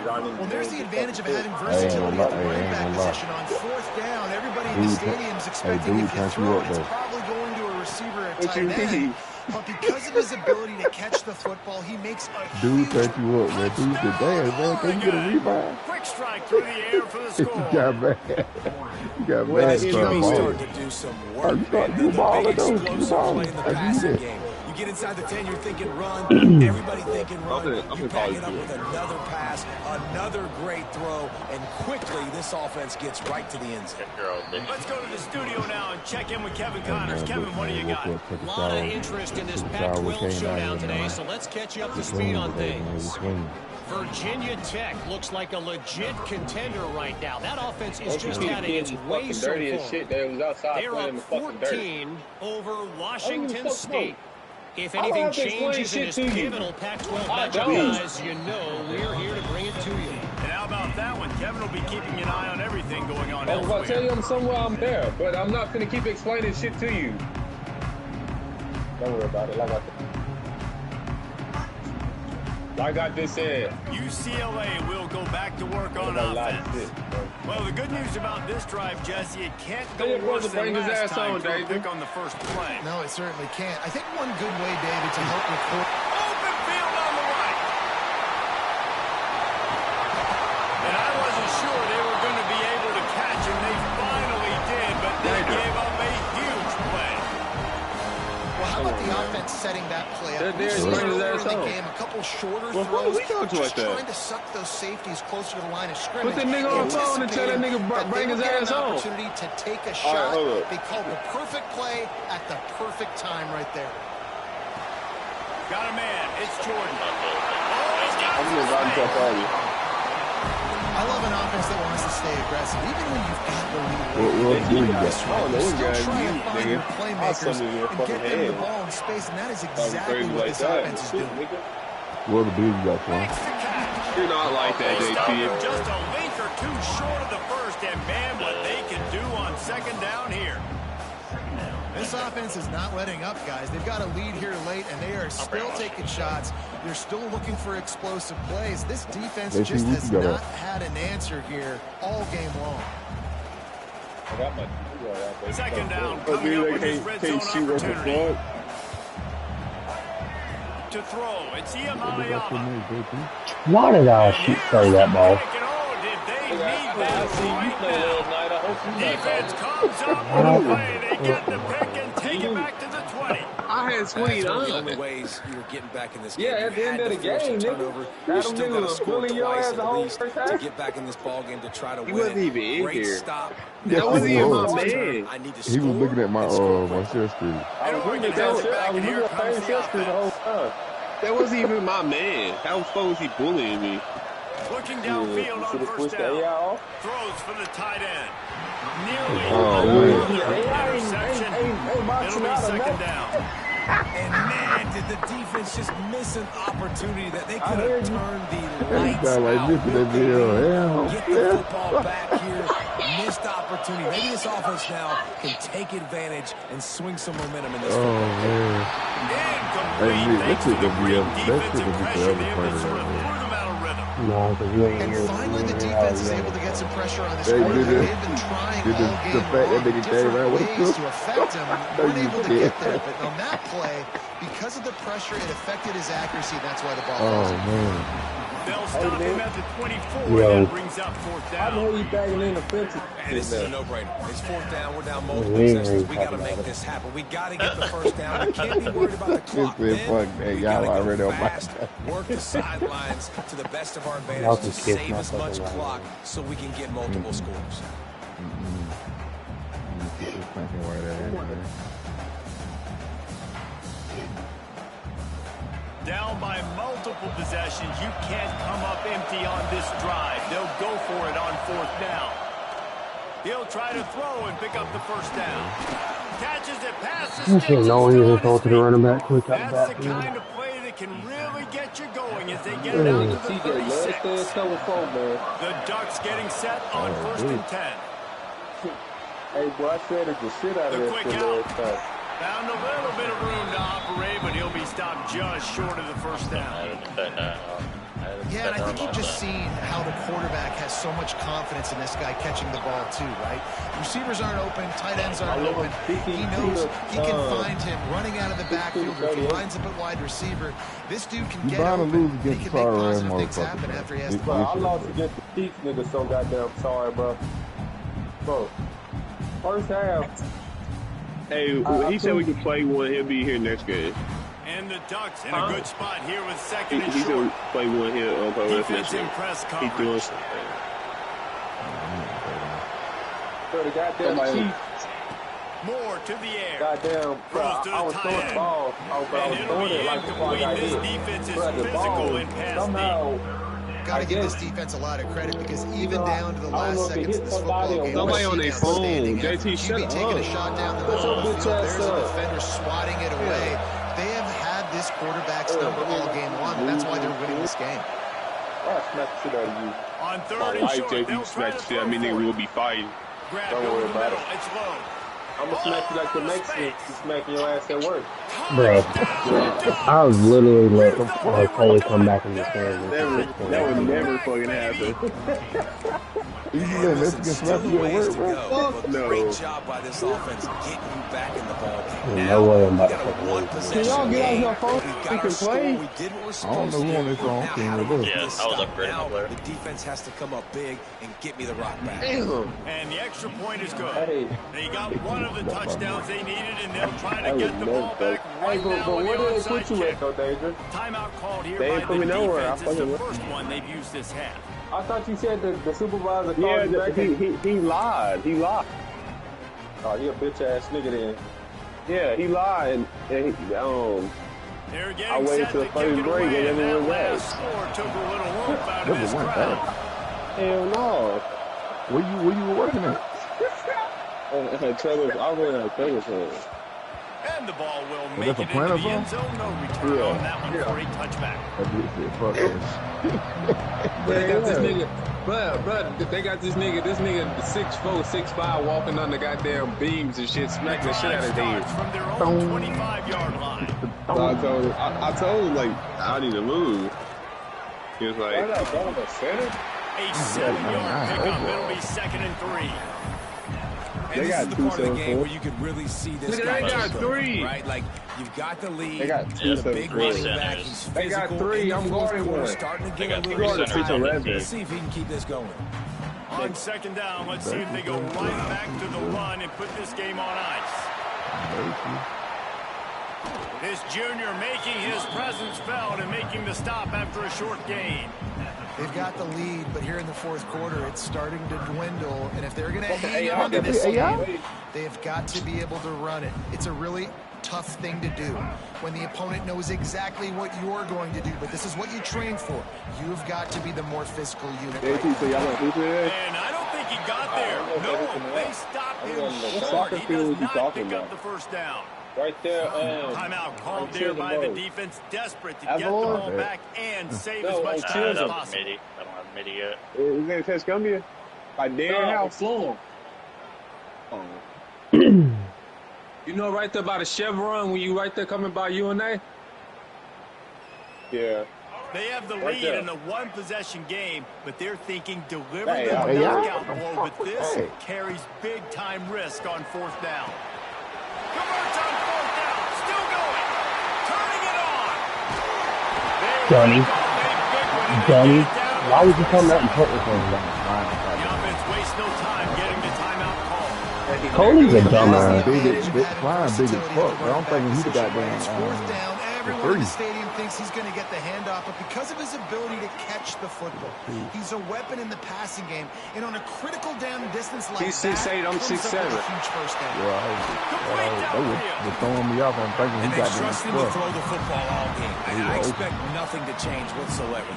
C: there's the advantage of having
E: Hey,
C: versatility at the running
E: ain't
C: back
E: gonna lie.
C: position. On fourth down, everybody in the
E: Dude,
C: stadium's
E: hey,
C: expecting
E: dude,
C: if you
E: turned
C: throw
E: you
C: it,
E: up,
C: it's
E: though.
C: probably going to a receiver at
H: What
C: tight
H: you
C: end.
H: mean?
C: But because of his ability to catch the football, he makes a
E: Dude
C: huge
E: turned you up, man. Dude said, damn, man, can you get a rebound?
A: Quick Quick strike through the air for the score.
E: You got mad. You got mad.
B: Starting to do some work. The big explosive play in the passing game. You get inside the 10, you're thinking run. Everybody thinking run. You back it up with another pass, another great throw, and quickly this offense gets right to the end zone.
A: Let's go to the studio now and check in with Kevin Connors. Kevin, what do you got?
F: A lot of interest in this Pac-12 showdown today, so let's catch you up to speed on things. Virginia Tech looks like a legit contender right now. That offense is just having its way so far. They're up 14 over Washington State. If anything changes in this pivotal Pac-12 matchup, guys, you know we're here to bring it to you.
A: And how about that one? Kevin will be keeping an eye on everything going on
I: I'll
A: elsewhere.
I: tell you I'm somewhere I'm there, but I'm not going to keep explaining shit to you. Don't worry about it. Like I just said,
A: UCLA will go back to work on offense. Well, the good news about this drive, Jesse, it can't go worse than last time to pick on the first play.
C: No, it certainly can't. I think one good way, David, to help record...
A: Open field on the right. And I wasn't sure they were going to be able to catch him. They finally did, but they gave up a huge play.
C: Well, how about the offense setting that play up? We've seen earlier in the game a couple shorter throws, just trying to suck those safeties closer to the line of scrimmage.
I: Put that nigga on the phone and tell that nigga bring his ass home.
C: Opportunity to take a shot. They called the perfect play at the perfect time right there.
A: Got a man. It's Jordan.
H: I'm going to run top all you.
C: I love an offense that wants to stay aggressive, even when you've got the lead.
H: Still
C: try to find your playmakers and get them the ball in space, and that is exactly what this offense is doing.
E: Well, the big got one.
I: You're not like that, JP.
A: Just a link or two short of the first, and man, what they can do on second down here.
C: This offense is not letting up, guys. They've got a lead here late, and they are still taking shots. They're still looking for explosive plays. This defense just has not had an answer here all game long.
A: Second down, coming up with his red zone opportunity. To throw, it's Iamaleava.
D: Why did I throw that ball?
A: Oh, did they need that right now? Defense comes up with a play. They get the pick and take it back to the 20.
I: I had Sweet on.
B: The only ways you were getting back in this game.
I: Yeah, at the end of the game,
B: nigga. You still got to score twice at least to get back in this ball game to try to win.
I: He wasn't even in
B: Great
I: here.
B: stop.
E: That
I: wasn't even my man.
B: I need to
E: He was looking at my share screen.
I: I was looking at the same share screen the whole time. That wasn't even my man. How was he bullying me?
A: Looking downfield on first down. Throws for the tight end. Nearly interception. It'll be second down.
B: And man, did the defense just miss an opportunity that they could have turned the lights out. Get the football back here. Missed opportunity. Maybe this offense now can take advantage and swing some momentum in this game.
C: And finally, the defense is able to get some pressure on this quarterback. They've been trying all game different ways to affect him, and weren't able to get there. But on that play, because of the pressure, it affected his accuracy. That's why the ball was
E: man.
A: They'll stop him at the 24, and that brings up fourth down.
I: I know he's bagging in offensive.
B: And this is a no-brainer. It's fourth down. We're down multiple possessions. We got to make this happen. We got to get the first down. We can't be worried about the clock. We got to go fast, work the sidelines to the best of our advantage to save as much clock so we can get multiple scores.
A: Down by multiple possessions. You can't come up empty on this drive. They'll go for it on fourth down. He'll try to throw and pick up the first down. Catches it, passes.
D: I should know he was told to the running back quick out
A: That's
D: back.
A: the kind of play that can really get you going as they get it out to the 36. The Ducks getting set on first and 10.
H: Hey, boy, I said it's the shit out of
A: The
H: that
A: quick
H: shit
A: out.
H: last time.
A: Found a little bit of room to operate, but he'll be stopped just short of the first down.
C: Yeah, and I think you've just seen how the quarterback has so much confidence in this guy catching the ball too, right? Receivers aren't open, tight ends aren't open. He knows he can find him running out of the backfield. If he lines up at wide receiver, this dude can get open. He can make positive things happen after he has the ball.
I: These niggas so goddamn sorry, bro. Bro, first half.
J: Hey, he said we could play one. He'll be here next game.
A: And the Ducks in a good spot here with second and
J: He
A: short.
J: said play one here on
A: Defensive press
J: He
A: coverage.
J: doing something.
I: Bro, the goddamn Chiefs.
A: More to the air.
I: Goddamn, bro, I was throwing the ball. I was throwing it like before I got
A: This
I: hit.
A: defense is
I: Bro, the
A: physical
I: ball,
A: and pass
I: somehow,
C: Got to give this defense a lot of credit because even down to the
I: I don't know
C: last
I: if it
C: seconds
I: hit
C: of this football
I: somebody or
C: game,
J: Somebody on their phone. JT, shut
C: QB taking a
J: up.
C: shot down the
I: That's
C: middle of
I: your
C: the
I: bitch
C: field.
I: ass
C: There's a
I: up.
C: defender swatting it away. They have had this quarterback's number all game long, and that's why they're winning this game.
I: I'll smack the shit out of you.
A: On third
J: My
A: and
J: wife,
A: short,
J: JT,
A: they'll try
J: smack
A: to
J: the shit. I
A: throw
J: mean, nigga,
A: for it.
J: we'll be fighting.
A: Grab
I: Don't
A: over
I: worry
A: the
I: about
A: middle.
I: it.
A: It's low.
I: I'm gonna smack you like the Mexicans. You smacking your ass at work.
D: Bro, I was literally let Coley come back in this game.
J: That would never fucking happen.
E: You let Mexicans slap you at work, bro?
J: No.
B: Great job by this offense getting you back in the ball game.
D: No way I'm about to
B: Got a
D: fucking
B: one
D: lose.
B: possession
J: Can y'all get out
B: game.
J: your phone
B: We
J: so
B: got
J: we
B: our
J: can
B: score.
J: play?
B: We did what we're
E: I don't
B: supposed
E: know
B: to
E: who on this
B: do.
E: phone
B: Now,
E: team
B: how
E: with
B: do we
E: this.
B: get
G: Yeah,
B: this
G: I was
B: stop?
G: upgrading
B: Now,
G: my player.
B: the defense has to come up big and get me the rock back.
J: Damn.
A: And the extra point is good.
I: Hey.
A: They got one of the touchdowns they needed, and they'll try to
J: That
A: get
J: was
A: the ball
J: never
A: back
I: Hey,
A: right
I: but
A: now with
I: where
A: the
I: did they
A: onside
I: put you
A: kick.
I: at, though, Danger?
A: Timeout called here
J: They
A: by
J: ain't put
A: the
J: me nowhere. I
A: defense. It's the
J: fucking
A: first one they've used this half.
I: I thought you said the supervisor called
J: Yeah,
I: you back.
J: he lied. He lied.
I: Oh, you a bitch ass nigga then.
J: Yeah, he lied. And he,
A: They're
J: I
A: getting
J: waited
A: set
J: till
A: to
J: the
A: kick
J: first
A: it
J: break
A: away,
J: and
A: and
J: never
A: that
J: went back.
A: last score took a little rope out of
E: Never
A: this
E: went
A: crowd.
E: back.
J: Hell no.
E: Where you were working at?
J: Travis, I really had Travis on.
A: And the ball will
E: Was
A: make
E: that
A: it
E: the
A: into
E: Plano
A: the end
E: song?
A: zone. No return
J: Yeah.
A: on that one for a touchback.
E: That dude said, fuck this.
I: They got this nigga, bruh, they got this nigga 6'4", 6'5", walking on the goddamn beams and shit, smacking the shit out of
A: Drive
I: his
A: starts from their own 25-yard line.
J: So I told him, like, I need to move. He was like,
A: A 7-yard pickup. It'll be 2nd and 3.
B: And
J: They
B: this
J: got
B: is the part of the
J: 2-7-4.
B: game where you can really see this
J: Nigga,
B: guy
J: they got
B: just
J: 3.
B: right? Like, you've got the lead.
J: They got
B: He's a big
J: 2-7-4.
B: running back. He's
I: They got
B: physical.
I: 3.
B: In the
I: I'm
B: fourth
I: guarding
B: quarter,
I: one.
B: starting to
G: They
B: get a
G: got
B: little
G: 3
B: bit
G: centers
B: of
G: on the
B: time.
G: team.
B: Let's see if he can keep this going.
A: On 2nd down, let's see if they go right back to the run and put this game on ice. This junior making his presence felt and making the stop after a short gain.
C: They've got the lead, but here in the fourth quarter, it's starting to dwindle. And if they're going to hang on to this game, they have got to be able to run it. It's a really tough thing to do when the opponent knows exactly what you're going to do, but this is what you train for. You've got to be the more physical unit. Right now.
A: And I don't think he got there. No, they stopped him short. He does not pick up the first down.
I: Right there.
A: Timeout called there by the defense, desperate to get the ball back and save as much
G: I
A: time
G: don't
A: as
G: have
A: possible.
G: MIDI. I don't have MIDI yet.
J: His name Tess Cumbia? Like Darren House.
I: You know right there by the Chevron when you right there coming by UNA?
J: Yeah.
A: They have the
I: Right
A: lead
I: there.
A: in a one-possession game, but they're thinking deliver
J: Hey,
A: the
J: hey,
A: knockout
E: yeah.
A: blow, but this
E: Hey.
A: carries big-time risk on 4th down. Converts on 4th down, still going, turning it on.
D: Johnny. Johnny,
A: Down.
D: why would you come out and put this on that?
A: The offense wastes no time getting the timeout call.
D: Coley's a
E: Flying
D: dumbass.
E: big as fuck. I don't think he the goddamn
C: It's 4th down. Everyone in
E: three.
C: the stadium thinks he's going to get the handoff, but because of his ability to catch the football, he's a weapon in the passing game. And on a critical down distance like
I: He's
C: that,
I: 6'8", I'm
C: comes up with
I: 6'7".
C: a huge first down.
E: They were throwing me off. I'm thinking
B: And
E: he
B: they
E: got
B: trust him
E: them
B: to
E: stuff.
B: throw the football all game. I
E: open.
B: expect nothing to change whatsoever.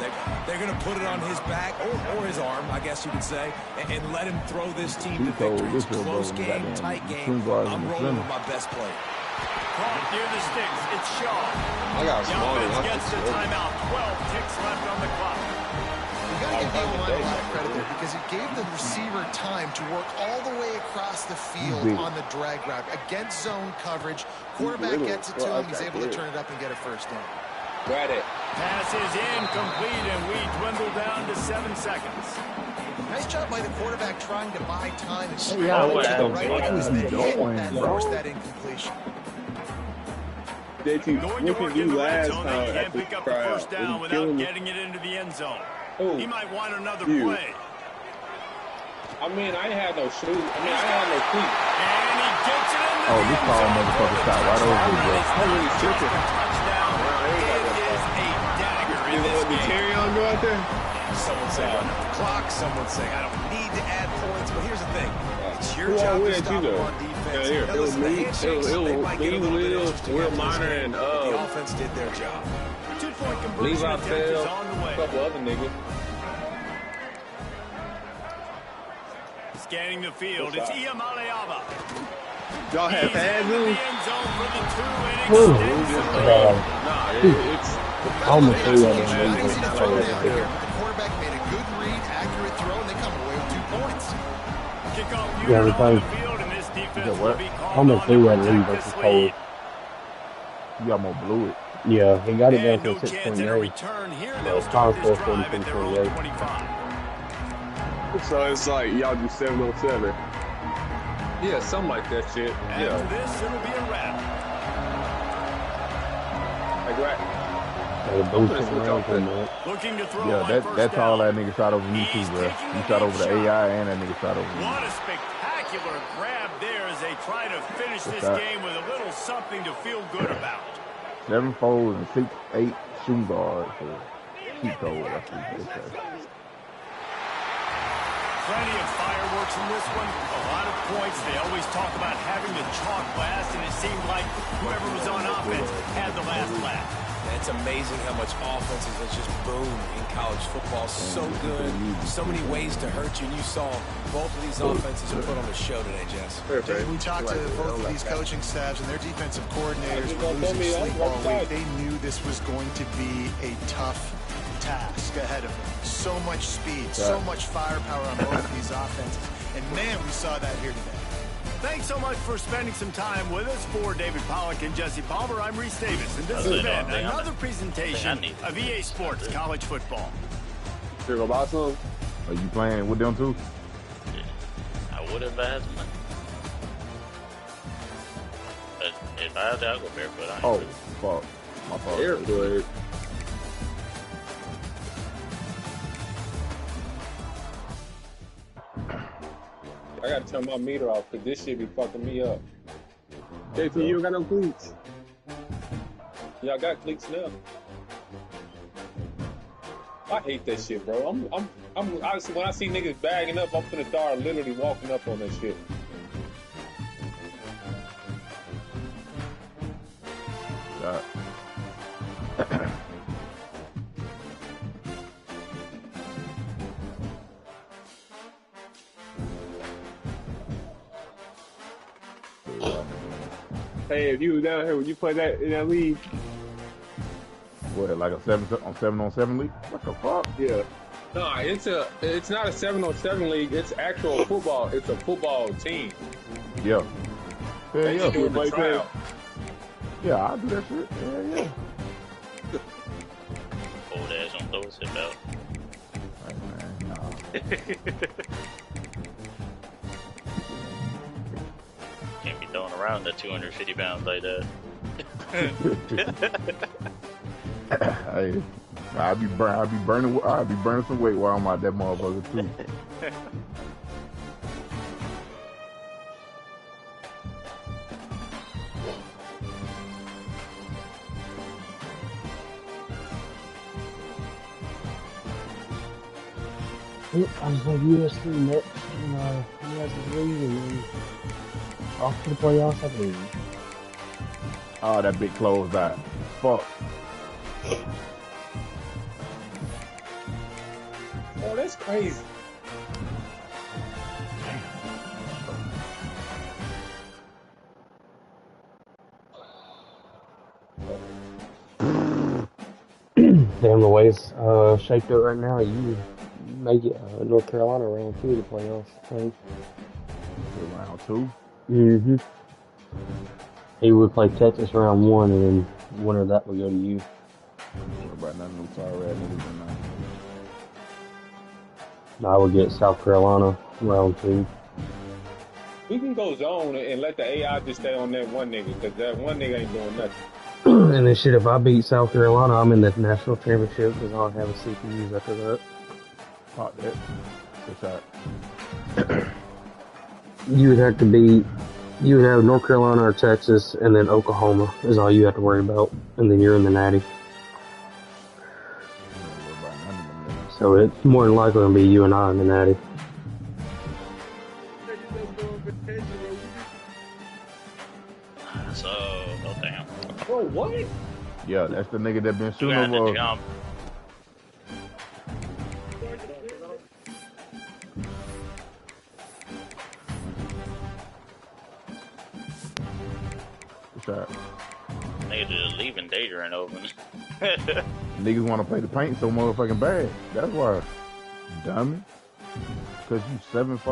B: They're going to put it on his back or his arm, I guess you could say, and let him throw this team to victory. It's a close game, tight game. I'm rolling with my best player.
A: Caught near the sticks, it's Shaw.
J: I got
A: The
J: smaller.
A: offense gets the timeout, 12 ticks left on the clock.
C: You got to give the O-line a lot of credit there because it gave the receiver time to work all the way across the field on the drag route against zone coverage. Quarterback gets it to him. He's able to turn it up and get a first down.
I: Got it.
A: Pass is incomplete, and we dwindle down to 7 seconds.
C: Nice job by the quarterback trying to buy time and
G: Yeah,
C: right
G: what
C: when was the hit
E: going,
C: that
E: bro?
C: forced that incompletion.
J: JT,
A: Going
J: we
A: to work
J: can
A: in
J: do
A: the red
J: last
A: zone,
J: time
A: they
J: at
A: can't
J: the
A: pick up the
J: crowd.
A: first down without getting it into the end zone.
J: Oh,
A: He might want another
J: you.
A: play.
I: I mean, I ain't had no shoes. I mean, I ain't had no cleats.
A: And he gets it in
E: Oh, this tall motherfucker shot right over me, bro.
I: I'm really tripping.
A: touchdown. It is a dagger in this
J: The
A: game.
J: carry on go out there?
B: Someone say run out the clock. Someone say I don't need to add points. But here's the thing: it's your
J: Who
B: job
J: all
B: to
J: with
B: stop
J: you,
B: them
J: though?
B: on defense.
J: Yeah, here.
B: Now,
J: It was
B: listen, the
J: me.
B: handshakes, they might get a little bit interesting
I: Will
B: after this
I: Minor,
B: game.
I: and
B: The offense did their job.
A: Two-point conversion
I: Levi
A: attempt is
I: Bell,
A: on the
I: a
A: way.
I: couple other niggas.
A: Scanning the field, it's Iamaleava.
J: Y'all have
A: He's
J: pads
A: in the
J: in?
A: end zone for the two and
D: Woo.
A: extends the lead.
I: Nah, it's
D: I almost threw that in.
C: Easy to throw down here. The quarterback made a good read, accurate throw, and they come away with 2 points.
A: Kickoff
D: Yeah,
A: unit on
D: because
A: the field, and this defense
E: Yeah, what?
A: will be
D: I
A: called
D: almost
A: on
D: threw
A: to
D: that lead
A: protect
D: versus
A: this
D: Cole.
A: lead.
E: You almost blew it.
D: Yeah, he got it down
A: And
D: to
A: no chance at a
D: 6.8.
A: return here.
D: Yeah,
A: They'll
D: it's
A: start
D: time
A: this
D: for
A: drive at their own
D: 23-28.
A: 25.
J: So it's like y'all do 7-on-7.
I: yeah, something like that shit.
A: After
I: Yeah,
A: this, it'll be a wrap.
I: like right.
D: Like a bullshit around for a minute.
A: Looking to throw
E: Yeah,
A: on
E: that
A: first
E: that's all
A: down.
E: that nigga shot over you too, bro. You shot over the AI and that nigga shot over you.
A: What a spectacular grab there as they try to finish this
E: that?
A: game with a little something to feel good about.
E: 7 folds and 6'8" shoe guards for cheat code. That's what they say.
A: Plenty of fireworks in this one. A lot of points. They always talk about having the chalk last, and it seemed like whoever was on offense had the last laugh.
B: It's amazing how much offenses has just boomed in college football. So good. So many ways to hurt you. And you saw both of these offenses put on a show today, Jess.
C: Jay, we talked to both of these coaching staffs, and their defensive coordinators were losing sleep all week. They knew this was going to be a tough task ahead of them. So much speed, so much firepower on both of these offenses. And man, we saw that here today.
A: Thanks so much for spending some time with us. For David Pollack and Jesse Palmer, I'm Reese Davis, and this has been another presentation of EA Sports College Football.
J: You gonna buy some?
E: Are you playing with them too?
G: I would have had some. But if I had to, I'll go barefoot. I ain't
E: Oh,
G: really-
E: fuck. My fault.
J: Airfoot.
I: I gotta turn my meter off because this shit be fucking me up.
J: JT, you don't got no cleats.
I: Y'all got cleats now. I hate that shit, bro. When I see niggas bagging up, I'm finna start literally walking up on that shit.
J: Hey, if you was down here, would you play that in that league?
E: What, like a 7-on-7 league? What the fuck?
J: Yeah.
I: Nah, it's not a 7-on-7 league. It's actual football. It's a football team.
E: Yeah. Yeah,
I: They
E: yeah.
I: doing the tryout.
E: Yeah, I'll do that shit. Yeah, yeah.
G: Old ass don't throw his hip out.
E: Hey, man, nah.
G: Can't be throwing around the 250 pounds like that.
E: Hey, I'll be burning some weight while I'm out that motherfucker too.
D: I was like USC next, and he has his lead, and then off to the playoffs, I believe.
E: Oh, that big closed out. Fuck.
I: Oh, that's crazy.
D: Damn, the way it's shaped up right now, you may get North Carolina round 2 of the playoffs, I think.
E: Round 2?
D: Mm-hmm. He would play Texas round 1, and then winner of that would go to you.
E: What about none of them sorry red niggas in there?
D: I would get South Carolina round 2.
I: We can go zone and let the AI just stay on that one nigga because that one nigga ain't doing nothing.
D: And then shit, if I beat South Carolina, I'm in the national championship because I'll have a CPUs after that.
E: Fuck that. Good shot.
D: You would have North Carolina or Texas, and then Oklahoma is all you have to worry about, and then you're in the Natty. So it's more than likely going to be you and I in the Natty.
G: So, oh damn.
I: Bro, what?
E: Yeah, that's the nigga that been
G: You
E: shooting
G: got to
E: over.
G: jump.
E: What's that?
G: Nigga just leaving Daedrin open.
E: Niggas want to play the paint so motherfucking bad. That's why. Dummy. Because you 7 fucking